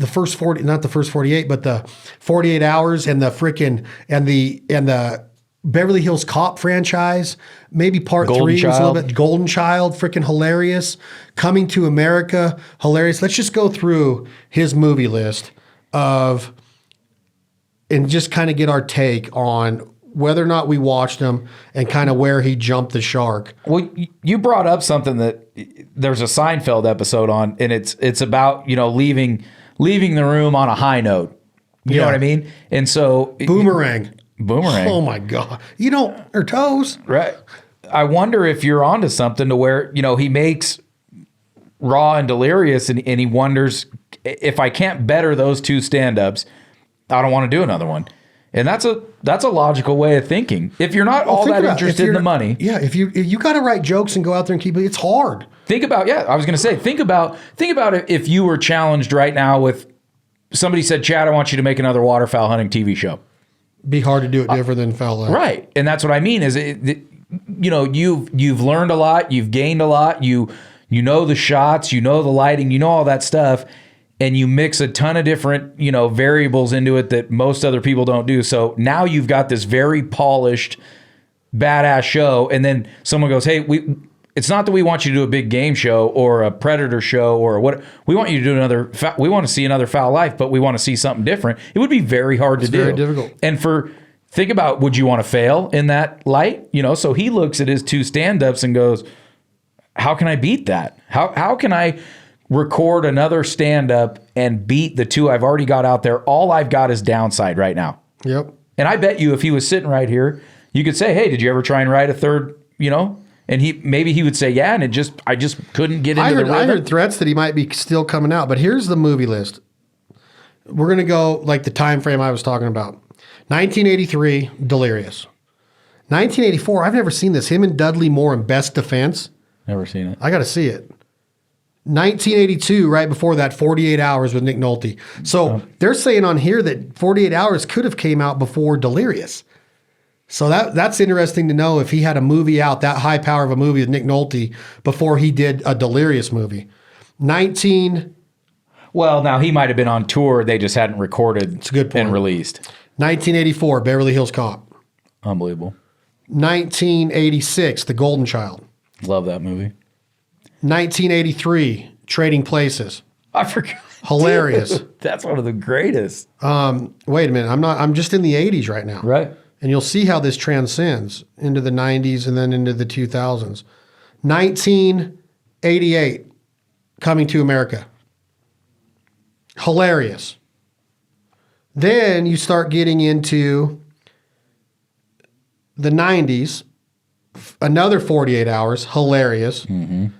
A: first 40, not the first 48, but the 48 Hours and the freaking and the Beverly Hills Cop franchise. Maybe part
B: Golden
A: 3 was a
B: Child.
A: little bit. Golden Child, freaking hilarious. Coming to America, hilarious. Let's just go through his movie list and just kind of get our take on whether or not we watched him and kind of where he jumped the shark.
B: Well, you brought up something that there's a Seinfeld episode on, and it's about, leaving the room on a high note. You know what I mean? And so
A: Boomerang.
B: Boomerang.
A: Oh my God. Her toes.
B: Right. I wonder if you're onto something to where, he makes Raw and Delirious and he wonders if I can't better those two stand-ups, I don't want to do another one. And that's a logical way of thinking. If you're not all that interested in the money.
A: Yeah, if you got to write jokes and go out there and keep it, it's hard.
B: Think about think about if you were challenged right now with somebody said, Chad, I want you to make another waterfowl hunting TV show.
A: Be hard to do it different than foul.
B: Right. And that's what I mean is you've learned a lot, you've gained a lot, you know the shots, you know the lighting, you know all that stuff, and you mix a ton of different, variables into it that most other people don't do. So now you've got this very polished, badass show, and then someone goes, hey, it's not that we want you to do a big game show or a Predator show or what. We want you to do we want to see another Foul Life, but we want to see something different. It would be very hard to do.
A: Very difficult.
B: And think about, would you want to fail in that light? So he looks at his two stand-ups and goes, how can I beat that? How can I record another stand-up and beat the two I've already got out there? All I've got is downside right now.
A: Yep.
B: And I bet you if he was sitting right here, you could say, hey, did you ever try and write a third, And he would say, yeah, and I just couldn't get into the rhythm.
A: I heard threats that he might be still coming out, but here's the movie list. We're going to go like the time frame I was talking about. 1983, Delirious. 1984, I've never seen this. Him and Dudley Moore in Best Defense.
B: Never seen it.
A: I got to see it. 1982, right before that, 48 Hours with Nick Nolte. So they're saying on here that 48 Hours could have came out before Delirious. So that's interesting to know if he had a movie out, that high power of a movie with Nick Nolte before he did a Delirious movie.
B: Well, now he might have been on tour. They just hadn't recorded
A: It's a good point.
B: and released.
A: 1984, Beverly Hills Cop.
B: Unbelievable.
A: 1986, The Golden Child.
B: Love that movie.
A: 1983, Trading Places.
B: I forgot.
A: Hilarious.
B: Dude, that's one of the greatest.
A: Wait a minute. I'm just in the 80s right now.
B: Right.
A: And you'll see how this transcends into the 90s and then into the 2000s. 1988, Coming to America. Hilarious. Then you start getting into the 90s, another 48 Hours, hilarious. 80s,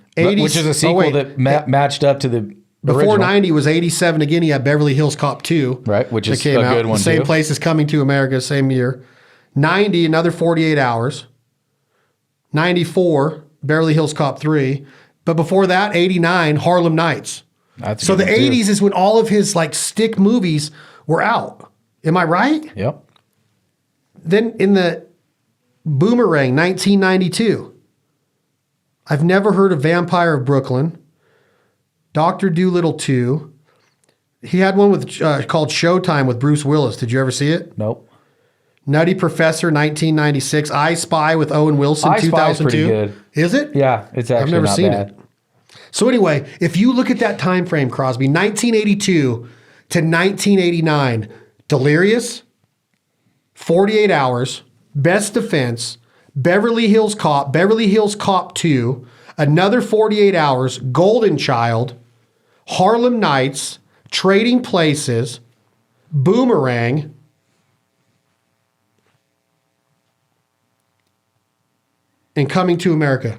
B: Which is a sequel that matched up to the
A: before
B: original.
A: 90 was 87 again. You had Beverly Hills Cop 2.
B: Right, which is
A: that came
B: a
A: out.
B: good one,
A: The same
B: too.
A: place as Coming to America, same year. 90, another 48 Hours. 94, Beverly Hills Cop 3. But before that, 89, Harlem Nights.
B: That's a
A: So
B: good
A: the
B: one, too.
A: 80s is when all of his like stick movies were out. Am I right?
B: Yep.
A: Then in the Boomerang, 1992. I've never heard of Vampire of Brooklyn. Dr. Dolittle 2. He had one with called Showtime with Bruce Willis. Did you ever see it?
B: Nope.
A: Nutty Professor, 1996. I Spy with Owen Wilson,
B: I Spy is
A: 2002.
B: pretty good.
A: Is it?
B: Yeah, it's actually
A: I've never
B: not
A: seen
B: bad.
A: it. So anyway, if you look at that time frame, Crosby, 1982 to 1989, Delirious, 48 Hours, Best Defense, Beverly Hills Cop, Beverly Hills Cop 2, another 48 Hours, Golden Child, Harlem Nights, Trading Places, Boomerang, and Coming to America.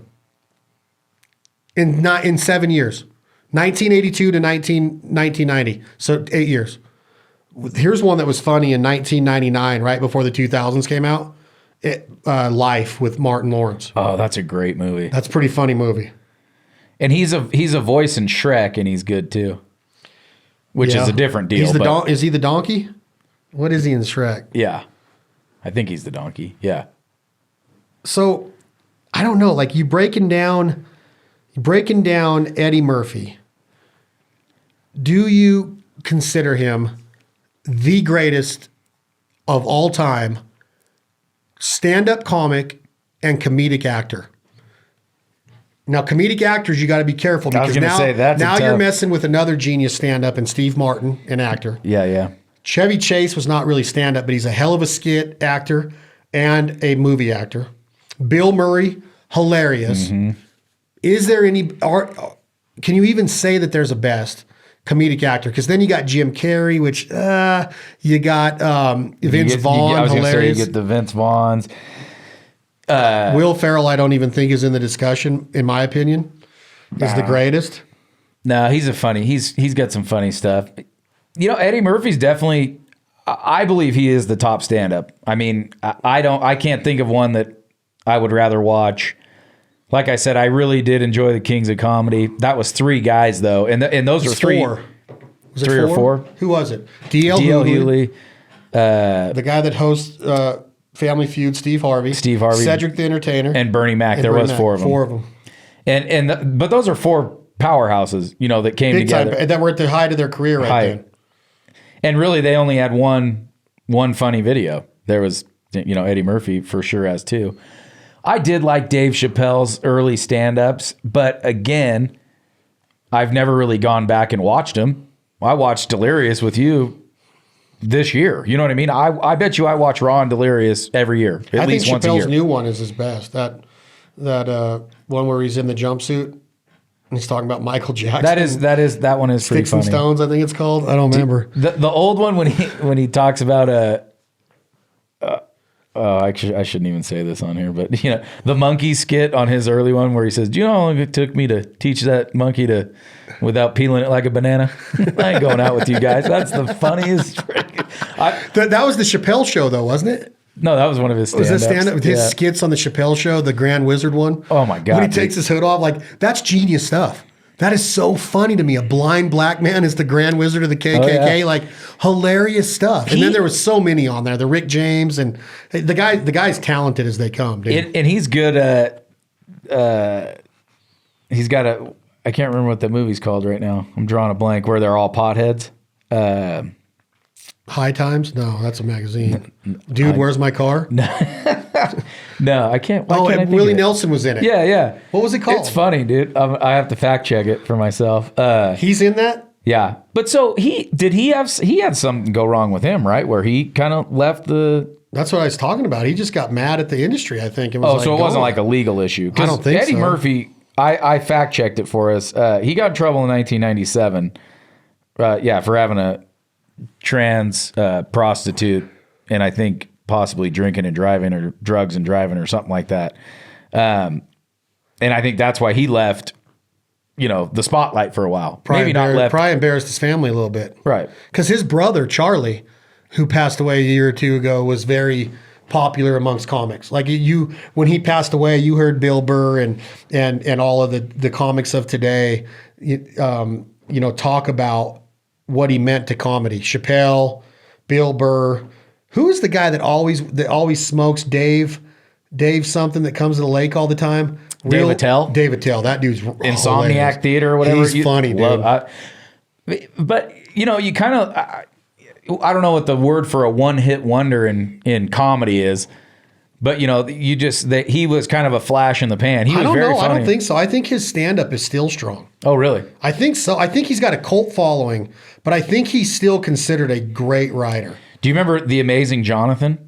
A: In 7 years, 1982 to 1990, so 8 years. Here's one that was funny in 1999, right before the 2000s came out. Life with Martin Lawrence.
B: Oh, that's a great movie.
A: That's a pretty funny movie.
B: And he's a voice in Shrek, and he's good too. Which is a different deal.
A: He's the
B: but
A: is he the donkey? What is he in Shrek?
B: yeah, I think he's the donkey. Yeah.
A: So I don't know. Like you breaking down Eddie Murphy. Do you consider him the greatest of all time stand-up comic and comedic actor? Now, comedic actors, you got to be careful
B: I was
A: because
B: gonna say, that's a
A: now you're
B: tough-
A: messing with another genius stand-up and Steve Martin, an actor.
B: Yeah.
A: Chevy Chase was not really stand-up, but he's a hell of a skit actor and a movie actor. Bill Murray, hilarious. Is there any art? Can you even say that there's a best comedic actor? Because then you got Jim Carrey, which you got Vince Vaughn,
B: I was going to say you
A: hilarious.
B: get the Vince Vaughns.
A: Will Ferrell, I don't even think is in the discussion, in my opinion, is the greatest.
B: No, he's he's got some funny stuff. You know, Eddie Murphy's definitely, I believe he is the top stand-up. I mean, I can't think of one that I would rather watch. Like I said, I really did enjoy the Kings of Comedy. That was 3 guys though, and those are 3.
A: Four. Was it
B: 3 or 4?
A: Who was it? D.L.
B: D.L.
A: Hughley,
B: Hewley,
A: the guy that hosts Family Feud, Steve Harvey, Cedric the Entertainer,
B: and Bernie Mac.
A: and
B: There
A: Bernie
B: was
A: Mac.
B: 4 of them.
A: 4 of them.
B: But those are 4 powerhouses, you know, that came
A: Big
B: together.
A: time, that were at the height of their career right then.
B: And really, they only had one funny video. There was, you know, Eddie Murphy for sure has 2. I did like Dave Chappelle's early stand-ups, but again, I've never really gone back and watched them. I watched Delirious with you this year. You know what I mean? I bet you I watch Raw and Delirious every year, at least once a year.
A: Chappelle's new one is his best. That one where he's in the jumpsuit and he's talking about Michael Jackson.
B: That one is pretty
A: Sticks and
B: funny.
A: Stones, I think it's called. I don't remember.
B: The old one when he talks about I shouldn't even say this on here, but you know, the monkey skit on his early one where he says, "Do you know how long it took me to teach that monkey to without peeling it like a banana?" I ain't going out with you guys. That's the funniest.
A: That was the Chappelle show, though, wasn't it?
B: No, that was one of his stand-ups.
A: Was it stand-up with his skits on the Chappelle show, the Grand Wizard one?
B: Oh my God!
A: When he takes his hood off, like that's genius stuff. That is so funny to me. A blind black man is the Grand Wizard of the KKK.
B: Oh, yeah.
A: Like hilarious stuff. And then there was so many on there. The Rick James and the guy's talented as they come, dude.
B: And he's good at. He's got I can't remember what the movie's called right now. I'm drawing a blank. Where they're all potheads.
A: High Times? No, that's a magazine. Dude, Where's My Car?
B: No, I can't. Why can't I think
A: Willie
B: of it?
A: Nelson was in it.
B: Yeah.
A: What was it called?
B: It's funny, dude. I have to fact check it for myself.
A: He's in that?
B: Yeah, but so he had something go wrong with him, right? Where he kind of left the.
A: That's what I was talking about. He just got mad at the industry, I think. It was
B: so it wasn't like a legal issue.
A: I don't think
B: Eddie
A: so.
B: Murphy, I fact checked it for us. He got in trouble in 1997. For having a trans prostitute, and I think possibly drinking and driving, or drugs and driving, or something like that. And I think that's why he left. The spotlight for a while.
A: Probably embarrassed his family a little bit.
B: Right.
A: Because his brother, Charlie, who passed away a year or two ago, was very popular amongst comics. Like when he passed away, you heard Bill Burr and all of the comics of today, talk about what he meant to comedy. Chappelle, Bill Burr. Who is the guy that always smokes? Dave something that comes to the lake all the time.
B: Dave Attell?
A: Dave Attell. That dude's
B: Insomniac
A: hilarious.
B: Theater or whatever.
A: He's funny, dude.
B: But you kind of, I don't know what the word for a one-hit wonder in comedy is, but he was kind of a flash in the pan. He was very funny.
A: I don't think so. I think his stand-up is still strong.
B: Oh, really?
A: I think so. I think he's got a cult following, but I think he's still considered a great writer.
B: Do you remember The Amazing Jonathan?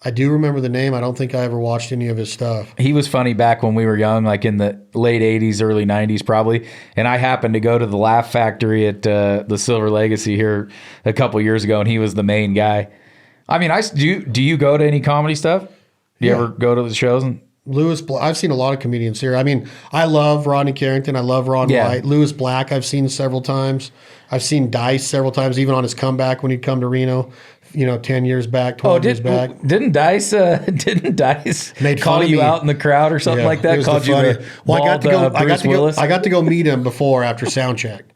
A: I do remember the name. I don't think I ever watched any of his stuff.
B: He was funny back when we were young, like in the late 80s, early 90s probably. And I happened to go to the Laugh Factory at the Silver Legacy here a couple years ago, and he was the main guy. I mean, do you go to any comedy stuff? Do you ever go to the shows?
A: I've seen a lot of comedians here. I mean, I love Rodney Carrington. I love Ron White. Lewis Black I've seen several times. I've seen Dice several times, even on his comeback when he'd come to Reno. 10 years back, 12 years back.
B: Didn't Dice call you out in the crowd or something like that? Called you the
A: I got to go meet him before after sound check.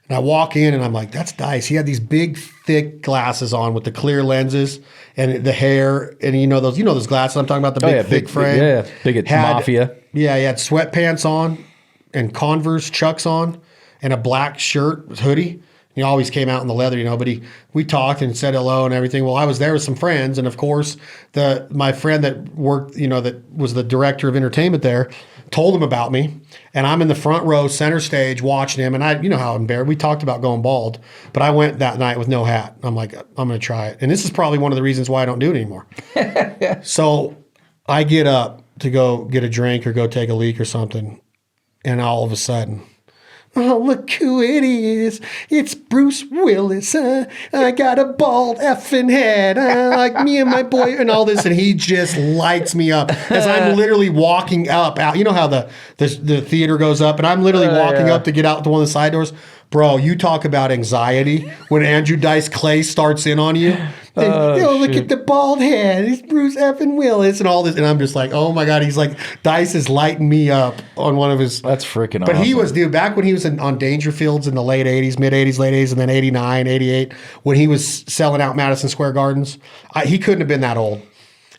A: And I walk in and I'm like, that's Dice. He had these big, thick glasses on with the clear lenses and the hair. And those glasses I'm talking about, the big, thick frame.
B: Yeah, big Mafia.
A: Yeah, he had sweatpants on and Converse Chucks on and a black shirt, hoodie. He always came out in the leather, but we talked and said hello and everything. Well, I was there with some friends, and of course, my friend that worked, that was the director of entertainment there, told him about me, and I'm in the front row, center stage, watching him, and how embarrassed. We talked about going bald, but I went that night with no hat. I'm like, I'm going to try it, and this is probably one of the reasons why I don't do it anymore. So I get up to go get a drink or go take a leak or something, and all of a sudden, oh, look who it is. It's Bruce Willis. I got a bald effing head. Like me and my boy and all this. And he just lights me up as I'm literally walking out. You know how the theater goes up? And I'm literally walking up to get out to one of the side doors. Bro, you talk about anxiety when Andrew Dice Clay starts in on you. Look at the bald head. It's Bruce effing Willis and all this. And I'm just like, oh my God. He's like, Dice is lighting me up on one of his.
B: That's freaking awesome.
A: But he was, dude, back when he was on Dangerfields in the late 80s, mid 80s, late 80s, and then 89, 88, when he was selling out Madison Square Gardens, he couldn't have been that old.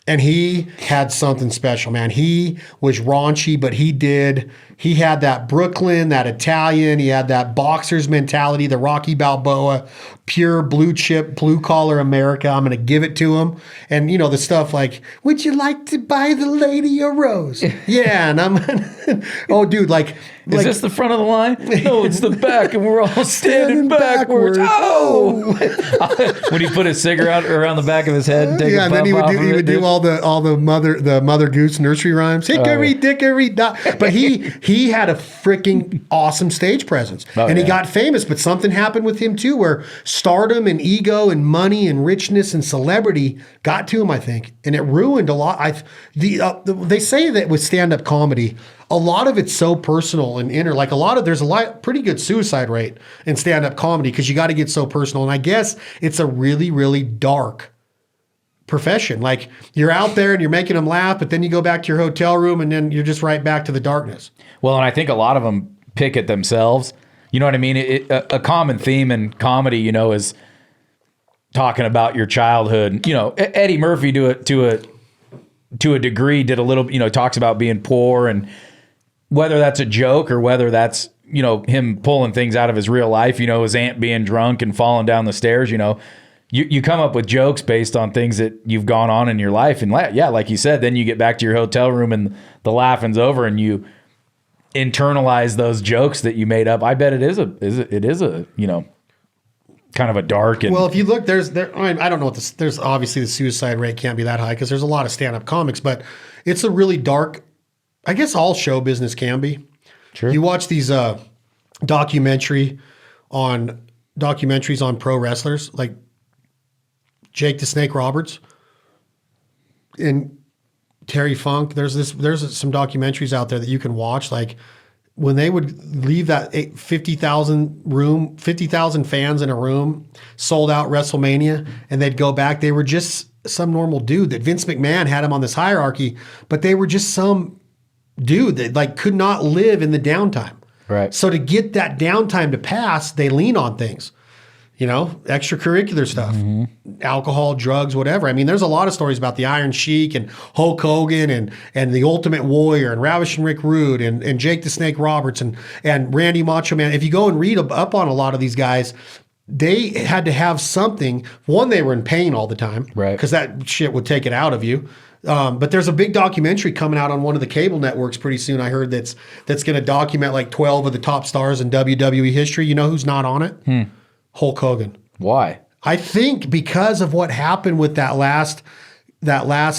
A: And he had something special, man. He was raunchy, but he had that Brooklyn, that Italian, he had that boxer's mentality, the Rocky Balboa, pure blue chip, blue collar America. I'm going to give it to him. And, the stuff like, would you like to buy the lady a rose? Yeah. And I'm, oh, dude,
B: is this the front of the line? No, it's the back, and we're all standing backwards. Oh! Would he put his cigarette around the back of his head and take a puff?
A: And then he would do all the Mother Goose nursery rhymes. Hickory dickory dock. But he had a freaking awesome stage presence, he got famous. But something happened with him too, where stardom and ego and money and richness and celebrity got to him, I think, and it ruined a lot. They say that with stand-up comedy, a lot of it's so personal and inner. Like there's a pretty good suicide rate in stand-up comedy because you got to get so personal. And I guess it's a really, really dark profession. Like you're out there and you're making them laugh, but then you go back to your hotel room and then you're just right back to the darkness.
B: Well, and I think a lot of them pick at themselves. You know what I mean? A common theme in comedy, is talking about your childhood. Eddie Murphy to a degree did a little, talks about being poor, and whether that's a joke or whether that's him pulling things out of his real life, his aunt being drunk and falling down the stairs, you come up with jokes based on things that you've gone on in your life. And like you said, then you get back to your hotel room and the laughing's over and you internalize those jokes that you made up. I bet it is a kind of a dark and,
A: well, if you look, I don't know what this, there's obviously the suicide rate can't be that high because there's a lot of stand-up comics, but it's a really dark, I guess all show business can be.
B: Sure.
A: You watch these documentaries on pro wrestlers like Jake the Snake Roberts and Terry Funk. There's some documentaries out there that you can watch, like when they would leave that 50,000 fans in a room, sold out WrestleMania, and they'd go back. They were just some normal dude that Vince McMahon had him on this hierarchy, but they were just some dude that like could not live in the downtime.
B: Right.
A: So to get that downtime to pass, they lean on things, extracurricular stuff, alcohol, drugs, whatever. I mean, there's a lot of stories about the Iron Sheik and Hulk Hogan and the Ultimate Warrior and Ravishing Rick Rude and Jake the Snake Roberts and Randy Macho Man. If you go and read up on a lot of these guys, they had to have something. One, they were in pain all the time,
B: right?
A: Because that shit would take it out of you. But there's a big documentary coming out on one of the cable networks pretty soon. I heard that's going to document like 12 of the top stars in WWE history. You know who's not on it? Hulk Hogan.
B: Why?
A: I think because of what happened with that last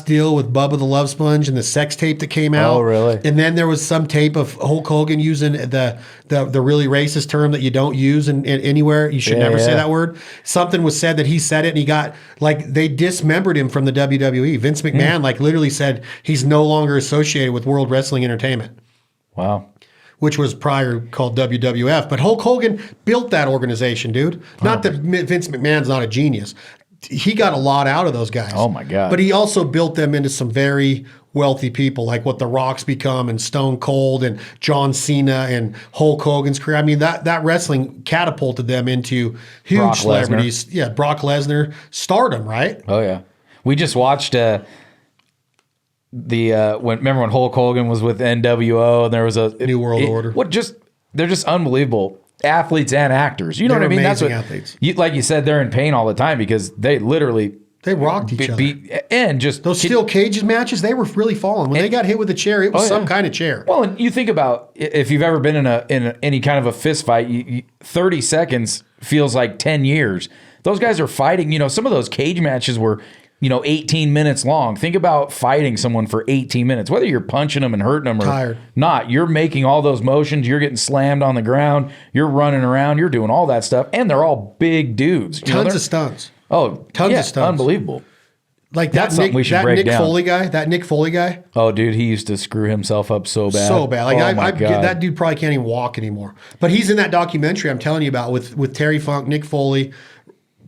A: deal with Bubba the Love Sponge and the sex tape that came out.
B: Oh, really?
A: And then there was some tape of Hulk Hogan using the really racist term that you don't use in anywhere. You should never say that word. Something was said that he said it, and he got they dismembered him from the WWE. Vince McMahon literally said he's no longer associated with World Wrestling Entertainment.
B: Wow.
A: Which was prior called WWF. But Hulk Hogan built that organization, dude. Not that Vince McMahon's not a genius. He got a lot out of those guys.
B: Oh, my God.
A: But he also built them into some very wealthy people, like what The Rock's become and Stone Cold and John Cena and Hulk Hogan's career. I mean, that wrestling catapulted them into huge
B: Brock
A: celebrities.
B: Lesnar.
A: Yeah, Brock Lesnar, stardom, right?
B: Oh, yeah. We just watched... remember when Hulk Hogan was with NWO and there was a
A: New World Order.
B: They're just unbelievable athletes and actors. You know what I mean?
A: Amazing athletes.
B: Like you said, they're in pain all the time because they literally
A: rocked each other.
B: And just
A: those steel cages matches, they were really falling. When they got hit with a chair, it was some kind of chair.
B: Well, and you think about if you've ever been in any kind of a fist fight, 30 seconds feels like 10 years. Those guys are fighting. Some of those cage matches were 18 minutes long. Think about fighting someone for 18 minutes, whether you're punching them and hurting them or
A: tired.
B: Not. You're making all those motions. You're getting slammed on the ground. You're running around. You're doing all that stuff. And they're all big dudes.
A: Tons of stunts.
B: Oh,
A: tons of stunts.
B: Unbelievable.
A: Like
B: that's something we should break down.
A: That Nick Foley guy.
B: Oh, dude, he used to screw himself up so bad.
A: So bad. Like
B: God.
A: that dude probably can't even walk anymore. But he's in that documentary I'm telling you about with Terry Funk, Nick Foley,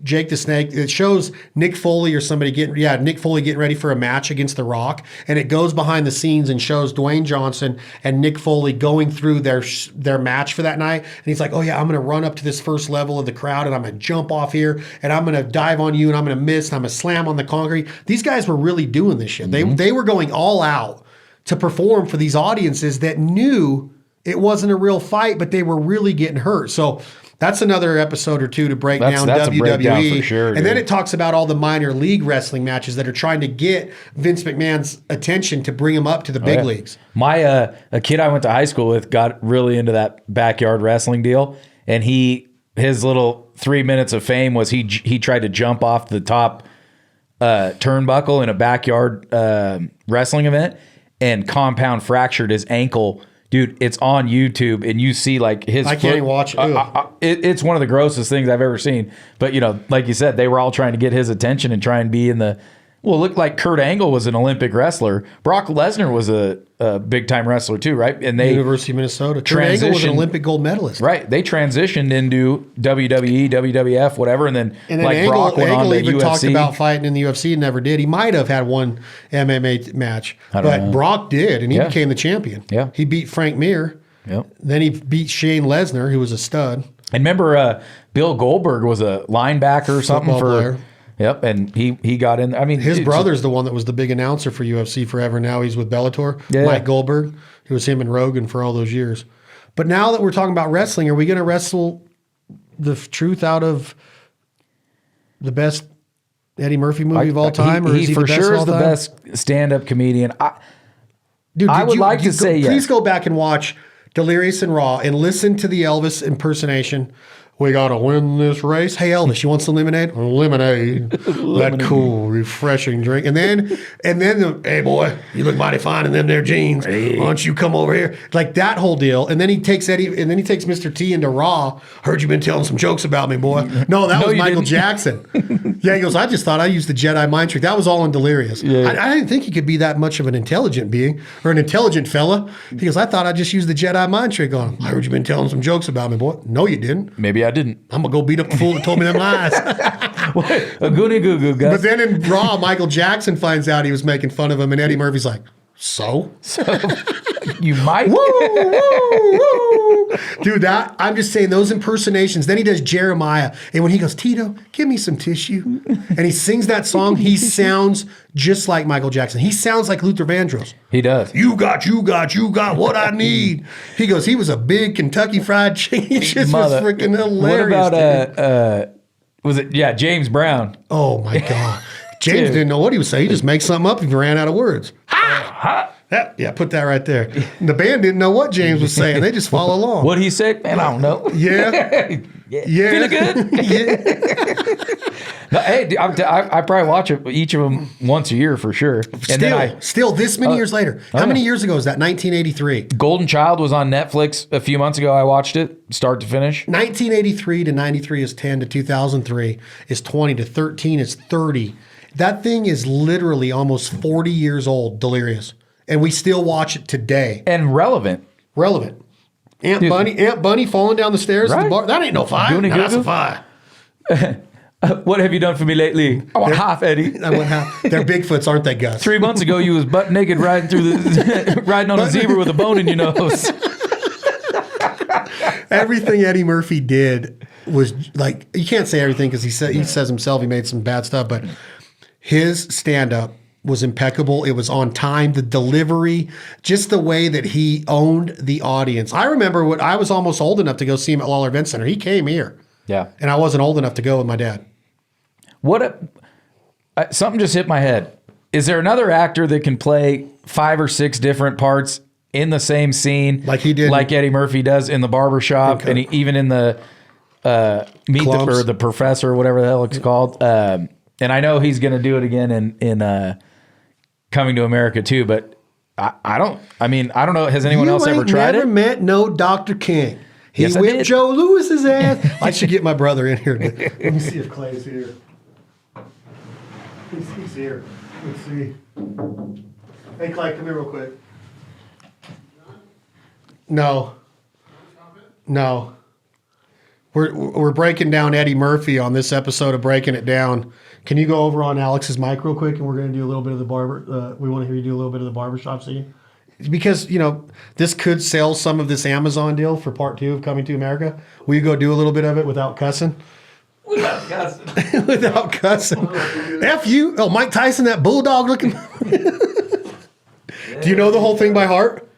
A: Jake the Snake. It shows Nick Foley or somebody Nick Foley getting ready for a match against The Rock, and it goes behind the scenes and shows Dwayne Johnson and Nick Foley going through their match for that night. And he's like, "Oh yeah, I'm going to run up to this first level of the crowd, and I'm going to jump off here, and I'm going to dive on you, and I'm going to miss, and I'm going to slam on the concrete." These guys were really doing this shit. They were going all out to perform for these audiences that knew it wasn't a real fight, but they were really getting hurt. So that's another episode or two to break down
B: that's
A: WWE.
B: A breakdown for sure,
A: and then it talks about all the minor league wrestling matches that are trying to get Vince McMahon's attention to bring him up to the big leagues.
B: My a kid I went to high school with got really into that backyard wrestling deal, and his little 3 minutes of fame was he tried to jump off the top turnbuckle in a backyard wrestling event and compound fractured his ankle. Dude, it's on YouTube, and you see like his.
A: I can't even watch it.
B: It's one of the grossest things I've ever seen. But like you said, they were all trying to get his attention and try and be in the. Well, it looked like Kurt Angle was an Olympic wrestler. Brock Lesnar was a big time wrestler too, right? And they
A: University of Minnesota. Kurt Angle was an Olympic gold medalist,
B: right? They transitioned into WWE, WWF, whatever, and then like
A: Angle,
B: Brock went on to
A: even
B: UFC.
A: Talked about fighting in the UFC and never did. He might have had one MMA match, but Brock did, and he became the champion.
B: Yeah,
A: he beat Frank Mir.
B: Yep.
A: Then he beat Shane Lesnar, who was a stud.
B: And remember, Bill Goldberg was a linebacker or something
A: player.
B: Yep, and he got in. I mean,
A: his brother's the one that was the big announcer for UFC forever. Now he's with Bellator.
B: Yeah.
A: Mike Goldberg. It was him and Rogan for all those years. But now that we're talking about wrestling, are we going to wrestle the truth out of the best Eddie Murphy movie of all time? Or is he
B: for
A: the best
B: sure
A: of all
B: is the
A: time?
B: best stand-up comedian.
A: Dude,
B: I would like to say yes.
A: Please go back and watch Delirious and Raw and listen to the Elvis impersonation. We got to win this race. Hey, Elvis, you want some lemonade? Lemonade. That cool, refreshing drink. And then, hey, boy, you look mighty fine in them there jeans. Why don't you come over here? Like that whole deal. And then he takes Mr. T into Raw. Heard you been telling some jokes about me, boy. No, that was Michael Jackson. Yeah, he goes, I just thought I used the Jedi mind trick. That was all in Delirious. Yeah. I didn't think he could be that much of an intelligent being or an intelligent fella. He goes, I thought I just used the Jedi mind trick on him. I heard you been telling some jokes about me, boy. No, you didn't.
B: Maybe I didn't.
A: I'm going to go beat up the fool that told me them lies.
B: A goody goo goo, guys.
A: But then in Raw, Michael Jackson finds out he was making fun of him, and Eddie Murphy's like, so
B: you might.
A: Woo, woo, woo. Dude, I'm just saying those impersonations. Then he does Jeremiah. And when he goes, Tito, give me some tissue. And he sings that song, he sounds just like Michael Jackson. He sounds like Luther Vandross.
B: He does.
A: You got what I need. He goes, he was a big Kentucky Fried Chicken. He just was freaking hilarious.
B: What about, was it, James Brown?
A: Oh my God. James didn't know what he was saying. He just makes something up if he ran out of words. Ha! Put that right there. The band didn't know what James was saying. They just follow along.
B: What'd he say? Man, I don't know.
A: Yeah. Yeah.
B: Feeling good?
A: Yeah.
B: No, hey, I probably watch each of them once a year for sure. And
A: still this many years later. How many years ago is that? 1983.
B: Golden Child was on Netflix a few months ago. I watched it start to finish.
A: 1983 to 93 is 10 to 2003 is 20 to 13 is 30. That thing is literally almost 40 years old, Delirious. And we still watch it today.
B: And relevant.
A: Aunt Bunny falling down the stairs at the bar. That ain't no fire. No, that's a fire.
B: What have you done for me lately? I want half, Eddie.
A: I want half. They're Bigfoots, aren't they, Gus?
B: 3 months ago, you was butt naked riding on a zebra with a bone in your nose.
A: Everything Eddie Murphy did was like, you can't say everything because he says himself he made some bad stuff, but his stand-up was impeccable. It was on time. The delivery, just the way that he owned the audience. I remember I was almost old enough to go see him at Lawler Event Center. He came here.
B: Yeah.
A: And I wasn't old enough to go with my dad.
B: Something just hit my head. Is there another actor that can play 5 or 6 different parts in the same scene?
A: Like he did.
B: Like Eddie Murphy does in the barbershop and even in the the Professor or whatever the hell it's called. And I know he's going to do it again in Coming to America too, but I don't know. Has anyone else ever tried it?
A: You never met no Dr. King. He whipped Joe Lewis's ass. I should get my brother in here. Let me see if Clay's here. He's here. Let's see. Hey, Clay, come here real quick. No. We're breaking down Eddie Murphy on this episode of Breaking It Down. Can you go over on Alex's mic real quick, and we're going to do a little bit of the barber. We want to hear you do a little bit of the barbershop scene. Because, this could sell some of this Amazon deal for part 2 of Coming to America. Will you go do a little bit of it without cussing?
C: Without cussing.
A: Without cussing. F you. Oh, Mike Tyson, that bulldog looking. Do you know the whole thing by heart?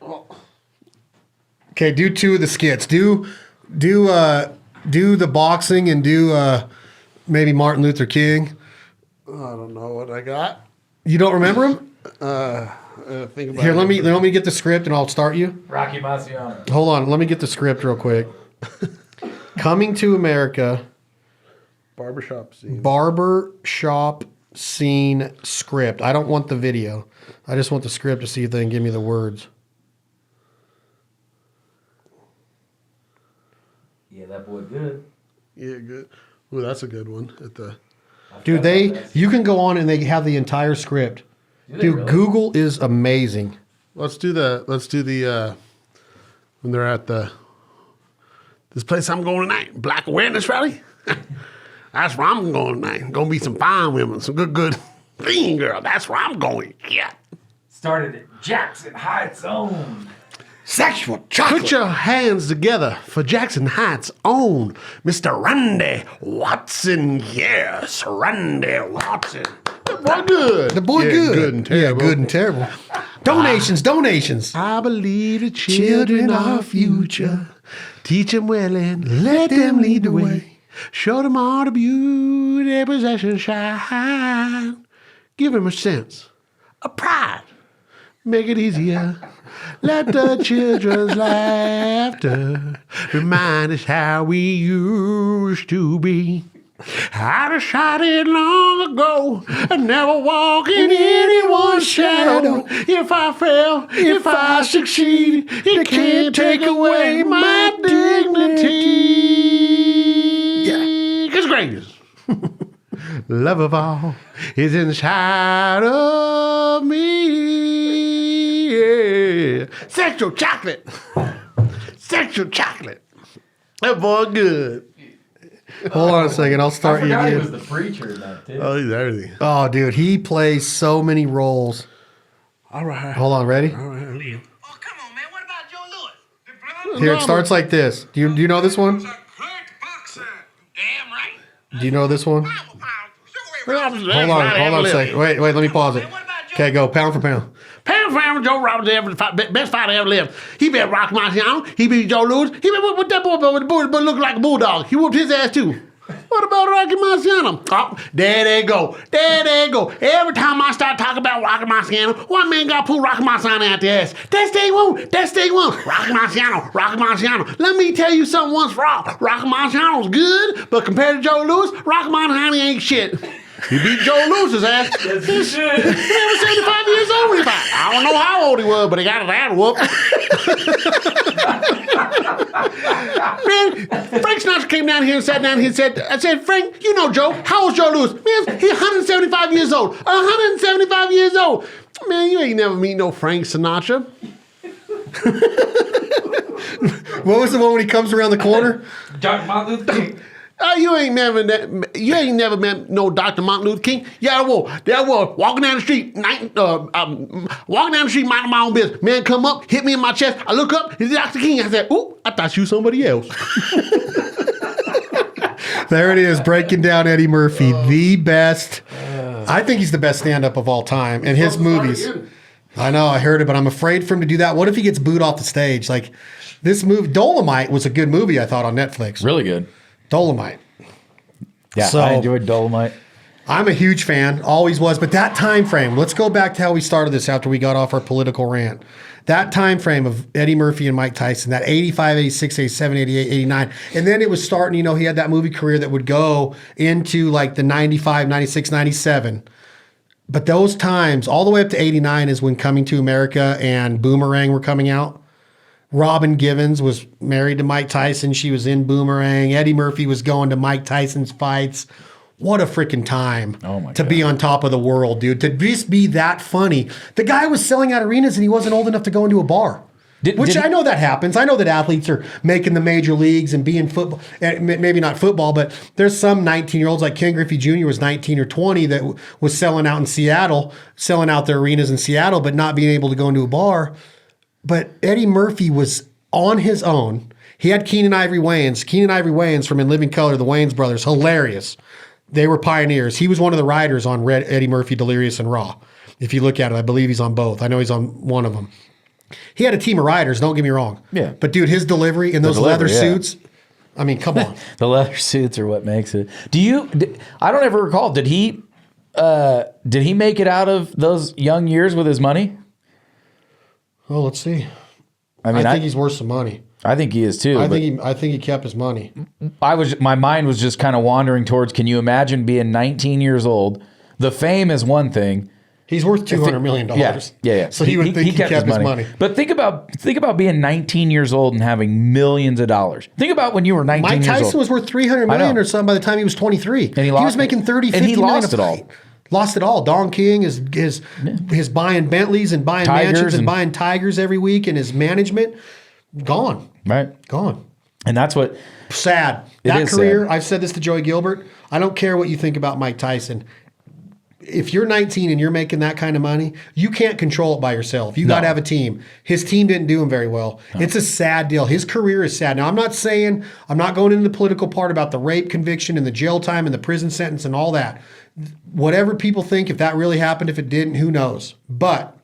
A: Okay, do 2 of the skits. Do the boxing and do maybe Martin Luther King.
C: I don't know what I got.
A: You don't remember him?
C: Think about
A: Here, let me get the script and I'll start you.
B: Rocky Marciano.
A: Hold on, let me get the script real quick. Coming to America.
C: Barbershop
A: scene script. I don't want the video. I just want the script to see if they can give me the words.
B: Yeah, that boy good.
C: Yeah, good. Ooh, that's a good one.
A: Dude, you can go on and they have the entire script. Dude, really? Google is amazing.
C: Let's do the when they're at this place I'm going tonight, Black Awareness Rally. That's where I'm going tonight. Gonna be some fine women, some good clean girl. That's where I'm going. Yeah.
B: Started at Jackson Heights own.
A: Sexual chocolate.
C: Put your hands together for Jackson Heights' own Mr. Randy Watson. Yes, Randy Watson. The boy good.
A: The boy good.
C: Good and terrible.
A: Yeah, good and terrible. Donations.
C: I believe the children are our future. Teach them well and let them lead the way. Show them all the beauty their possessions shine. Give them a sense of pride. Make it easier. Let the children's laughter remind us how we used to be. I decided long ago I'd never walk in anyone's shadow. If I fail, if I succeed, it can't take away my dignity. Yeah, 'cause greatness, love of all, is inside of me. Yeah. Sexual chocolate. Sexual chocolate. That boy good.
A: Hold on a second. I'll start you
B: He
A: again.
B: was the preacher in that too.
C: Oh, he's everything.
A: Oh, dude, he plays so many roles.
C: All right.
A: Hold on, ready?
C: All right.
D: Oh, come on, man. What about Joe Louis?
A: Here, it starts like this. Do you know this one?
D: A great boxer. Damn right.
A: Do you know this one?
D: Power, power.
C: Hold
A: Hold on a second. Wait, let me pause it. Okay, go pound for pound.
C: Pound for pound, Joe Roberts, best fighter ever lived. He beat Rock Marciano. He beat Joe Louis. He beat what that boy looked like a bulldog. He whooped his ass too. What about Rocky Marciano? Oh, there they go. There they go. Every time I start talking about Rocky Marciano, one man got to pull Rocky Marciano out the ass. That's day one. That's day one. Rocky Marciano. Rocky Marciano. Let me tell you something once for all. Rocky Marciano's good, but compared to Joe Louis, Rocky Marciano ain't shit. He beat Joe Louis's ass.
B: Yes, he should.
C: He was 75 years old when he fought. I don't know how old he was, but he got his ass whooped. Man, Frank Sinatra came down here and sat down here and said, I said, Frank, you know Joe. How old's Joe Louis? Man, he's 175 years old. 175 years old. Man, you ain't never meet no Frank Sinatra.
A: What was the one when he comes around the corner?
B: Dr. Martin Luther King.
C: You ain't never met no Dr. Martin Luther King. Yeah, I was walking down the street, walking down the street, minding my own business. Man come up, hit me in my chest. I look up, it's Dr. King. I said, ooh, I thought you was somebody else.
A: There it is, breaking down Eddie Murphy, the best. I think he's the best stand-up of all time, and his movies. I know, I heard it, but I'm afraid for him to do that. What if he gets booed off the stage? Like this movie, Dolomite was a good movie, I thought, on Netflix.
B: Really good.
A: Dolomite.
B: Yeah,
A: So-
B: I enjoyed Dolomite.
A: I'm a huge fan, always was. But that time frame, let's go back to how we started this after we got off our political rant. That time frame of Eddie Murphy and Mike Tyson, that 85, 86, 87, 88, 89. And then it was starting, he had that movie career that would go into like the 95, 96, 97. But those times, all the way up to 89 is when Coming to America and Boomerang were coming out. Robin Givens was married to Mike Tyson. She was in Boomerang. Eddie Murphy was going to Mike Tyson's fights. What a freaking time to be on top of the world, dude. To just be that funny. The guy was selling out arenas and he wasn't old enough to go into a bar. I know that happens. I know that athletes are making the major leagues and being football, maybe not football, but there's some 19-year-olds like Ken Griffey Jr. was 19 or 20 that was selling out in Seattle, selling out their arenas in Seattle, but not being able to go into a bar. But Eddie Murphy was on his own. He had Keenan Ivory Wayans from In Living Color, the Wayans brothers, hilarious. They were pioneers. He was one of the writers on Eddie Murphy, Delirious and Raw. If you look at it, I believe he's on both. I know he's on one of them. He had a team of writers, don't get me wrong.
B: Yeah.
A: But dude, his delivery in those leather suits, I mean, come on.
B: The leather suits are what makes it. I don't ever recall, did he make it out of those young years with his money?
A: Oh, let's see.
B: I mean,
A: I think he's worth some money.
B: I think he is too.
A: I think he kept his money.
B: My mind was just kind of wandering towards, can you imagine being 19 years old? The fame is one thing.
A: He's worth $200 million.
B: Yeah.
A: So he would think he kept his money.
B: But think about being 19 years old and having millions of dollars. Think about when you were 19
A: Mike
B: years old.
A: Tyson was worth $300 million or something by the time he was 23.
B: And he
A: was making 30, 50
B: and he
A: million
B: lost
A: a
B: it all.
A: fight. Lost it all. Don King is buying Bentleys and buying mansions and buying Tigers every week, and his management gone.
B: Right.
A: Gone.
B: And that's what
A: Sad.
B: It
A: That
B: is
A: career,
B: sad.
A: I've said this to Joey Gilbert. I don't care what you think about Mike Tyson. If you're 19 and you're making that kind of money, you can't control it by yourself. You got to have a team. His team didn't do him very well. No. It's a sad deal. His career is sad. Now, I'm not going into the political part about the rape conviction and the jail time and the prison sentence and all that. Whatever people think, if that really happened, if it didn't, who knows? But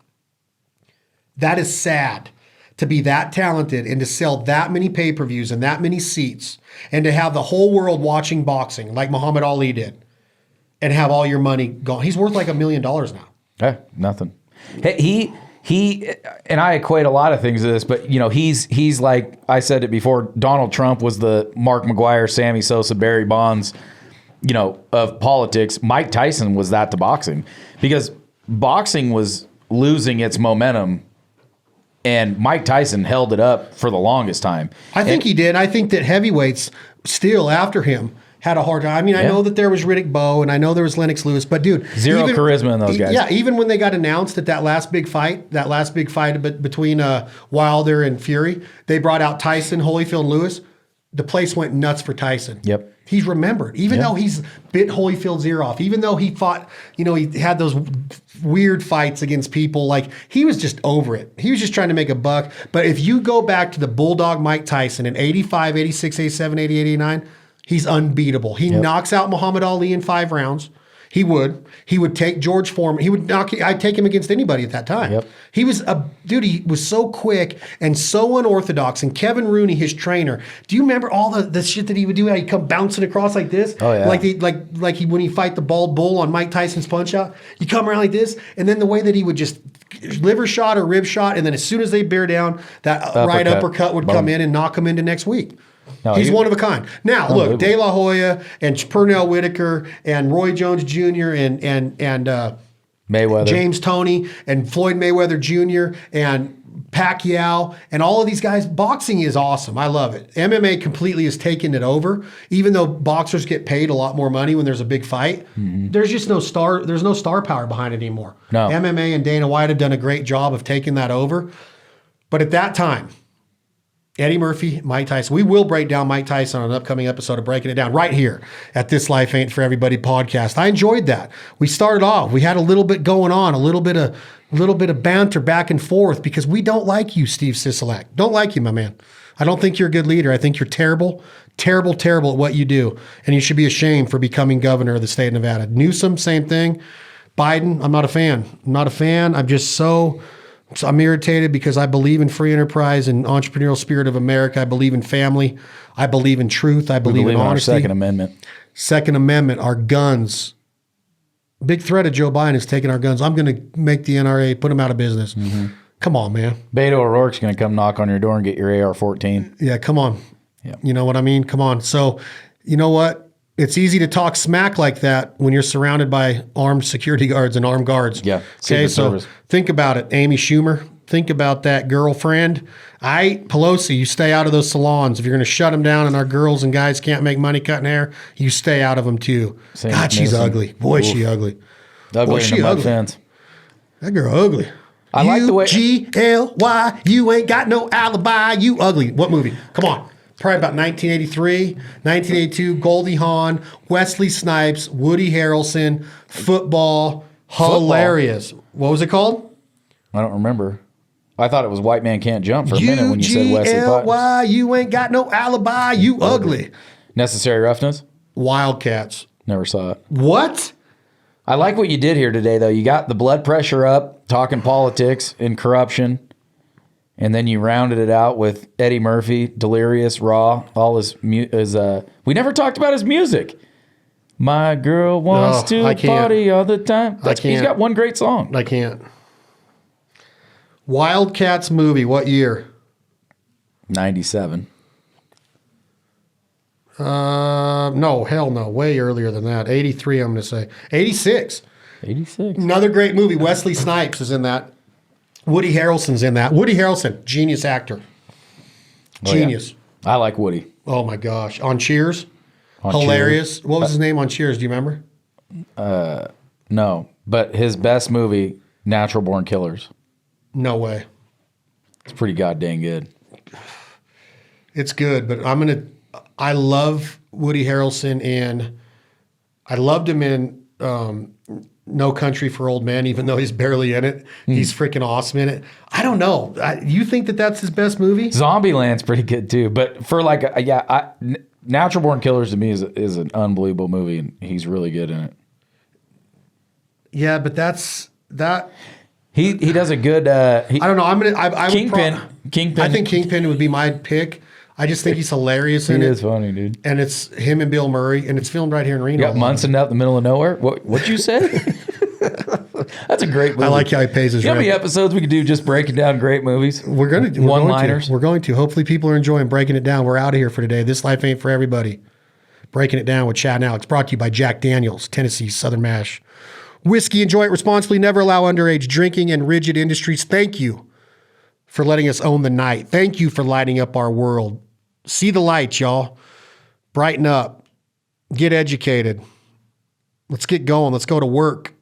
A: That is sad to be that talented and to sell that many pay-per-views and that many seats and to have the whole world watching boxing like Muhammad Ali did and have all your money gone. He's worth like $1 million now.
B: Nothing. Hey, he and I equate a lot of things to this, but he's like I said it before. Donald Trump was the Mark McGuire, Sammy Sosa, Barry Bonds, of politics. Mike Tyson was that to boxing because boxing was losing its momentum, and Mike Tyson held it up for the longest time.
A: I think he did. I think that heavyweights still after him had a hard time. I mean, I know that there was Riddick Bowe and I know there was Lennox Lewis, but dude,
B: zero charisma in those guys.
A: Yeah, even when they got announced at that last big fight between Wilder and Fury, they brought out Tyson, Holyfield, and Lewis. The place went nuts for Tyson.
B: Yep.
A: He's remembered, even though he's bit Holyfield's ear off, even though he fought, he had those weird fights against people. Like, he was just over it. He was just trying to make a buck. But if you go back to the Bulldog Mike Tyson in 85, 86, 87, 88, 89, he's unbeatable. He knocks out Muhammad Ali in 5 rounds. He would take George Foreman. I'd take him against anybody at that time.
B: Yep.
A: He was he was so quick and so unorthodox. And Kevin Rooney, his trainer, do you remember all the shit that he would do? How he'd come bouncing across like this?
B: Oh yeah.
A: Like when he fight the bald bull on Mike Tyson's Punch Out. You come around like this, and then the way that he would just liver shot or rib shot, and then as soon as they bear down, that right uppercut would come in and knock him into next week. No, he's one of a kind. Now, look, De La Hoya and Pernell Whitaker and Roy Jones Jr. and
B: Mayweather,
A: James Toney and Floyd Mayweather Jr. and Pacquiao and all of these guys. Boxing is awesome. I love it. MMA completely has taken it over. Even though boxers get paid a lot more money when there's a big fight, there's just no star. There's no star power behind it anymore.
B: No.
A: MMA and Dana White have done a great job of taking that over. But at that time, Eddie Murphy, Mike Tyson. We will break down Mike Tyson on an upcoming episode of Breaking It Down right here at This Life Ain't For Everybody podcast. I enjoyed that. We started off. We had a little bit going on, a little bit of banter back and forth because we don't like you, Steve Sisolak. Don't like you, my man. I don't think you're a good leader. I think you're terrible, terrible, terrible at what you do, and you should be ashamed for becoming governor of the state of Nevada. Newsom, same thing. Biden, I'm not a fan. I'm just so I'm irritated because I believe in free enterprise and entrepreneurial spirit of America. I believe in family. I believe in truth. I believe in honesty.
B: Our Second Amendment.
A: Second Amendment, our guns. Big threat of Joe Biden is taking our guns. I'm going to make the NRA, put them out of business. Come on, man.
B: Beto O'Rourke's going to come knock on your door and get your AR-14.
A: Yeah, come on.
B: Yeah.
A: You know what I mean? Come on. So, you know what? It's easy to talk smack like that when you're surrounded by armed security guards and armed guards.
B: Yeah.
A: Okay, so think about it. Amy Schumer, think about that girlfriend. Pelosi, you stay out of those salons. If you're going to shut them down and our girls and guys can't make money cutting hair, you stay out of them too. God, she's ugly. Boy, she ugly.
B: Boy, she ugly. Fans.
A: That girl ugly.
B: I like the way
A: UGLY, you ain't got no alibi, you ugly. What movie? Come on. Probably about 1983, 1982, Goldie Hawn, Wesley Snipes, Woody Harrelson, football, hilarious. What was it called?
B: I don't remember. I thought it was White Man Can't Jump for a minute when you said Wesley Snipes.
A: You ain't got no alibi, you ugly.
B: Necessary Roughness?
A: Wildcats.
B: Never saw it.
A: What?
B: I like what you did here today, though. You got the blood pressure up, talking politics and corruption. And then you rounded it out with Eddie Murphy, Delirious, Raw, all his we never talked about his music. My girl wants to party all the time. He's got one great song.
A: I can't. Wildcats movie, what year?
B: 97.
A: No, hell no. Way earlier than that. 83, I'm going to say. 86.
B: 86.
A: Another great movie. Wesley Snipes is in that. Woody Harrelson's in that. Woody Harrelson, genius actor. Genius.
B: Yeah. I like Woody.
A: Oh my gosh. On Cheers? Hilarious. Cheers. What was his name on Cheers? Do you remember?
B: No. But his best movie, Natural Born Killers.
A: No way.
B: It's pretty goddamn good.
A: It's good, but I love Woody Harrelson, and I loved him in No Country for Old Men, even though he's barely in it. He's freaking awesome in it. I don't know. You think that that's his best movie?
B: Zombieland's pretty good too, but for Natural Born Killers to me is an unbelievable movie, and he's really good in it.
A: Yeah, but that's that.
B: He does a good.
A: I don't know. I would
B: Kingpin. Kingpin.
A: I think Kingpin would be my pick. I just think he's hilarious
B: he
A: in
B: is
A: it.
B: funny, dude.
A: And it's him and Bill Murray, and it's filmed right here in Reno.
B: You got Munson out in the middle of nowhere. What'd you say? That's a great movie.
A: I like how he pays his
B: You know how
A: rent.
B: many episodes we could do just breaking down great movies?
A: We're going to
B: one-liners.
A: We're going to. Hopefully, people are enjoying breaking it down. We're out of here for today. This life ain't for everybody. Breaking it down with Chad and Alex. Brought to you by Jack Daniels, Tennessee Southern Mash. Whiskey, enjoy it responsibly. Never allow underage drinking. And Rigid Industries, thank you for letting us own the night. Thank you for lighting up our world. See the light, y'all. Brighten up. Get educated. Let's get going. Let's go to work.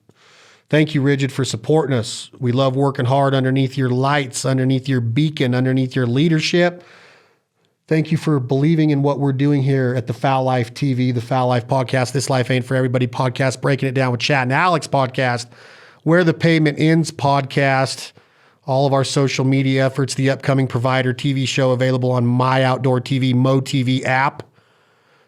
A: Thank you, Rigid, for supporting us. We love working hard underneath your lights, underneath your beacon, underneath your leadership. Thank you for believing in what we're doing here at the Foul Life TV, the Foul Life Podcast, This Life Ain't For Everybody podcast, Breaking It Down with Chad and Alex podcast, Where the Pavement Ends podcast, all of our social media efforts, the upcoming Provider TV show available on My Outdoor TV, MoTV app,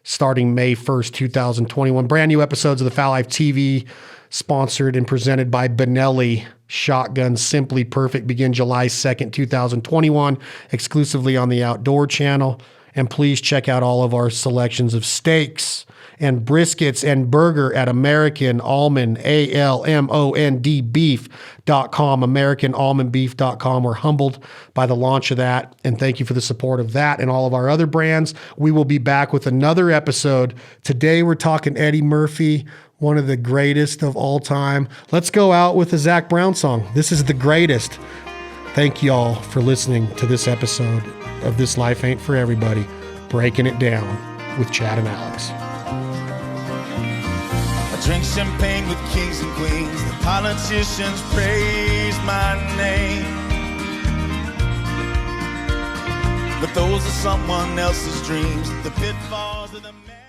A: starting May 1st, 2021. Brand new episodes of the Foul Life TV, sponsored and presented by Benelli Shotgun Simply Perfect, begin July 2nd, 2021, exclusively on the Outdoor channel. And please check out all of our selections of steaks and briskets and burger at American Almond, ALMOND beef.com, AmericanAlmondBeef.com. We're humbled by the launch of that, and thank you for the support of that and all of our other brands. We will be back with another episode. Today we're talking Eddie Murphy, one of the greatest of all time. Let's go out with a Zach Brown song. This is The Greatest. Thank y'all for listening to this episode of This Life Ain't For Everybody, Breaking It Down with Chad and Alex.
E: I drink champagne with kings and queens. The politicians praise my name, but those are someone else's dreams. The pitfalls of the man.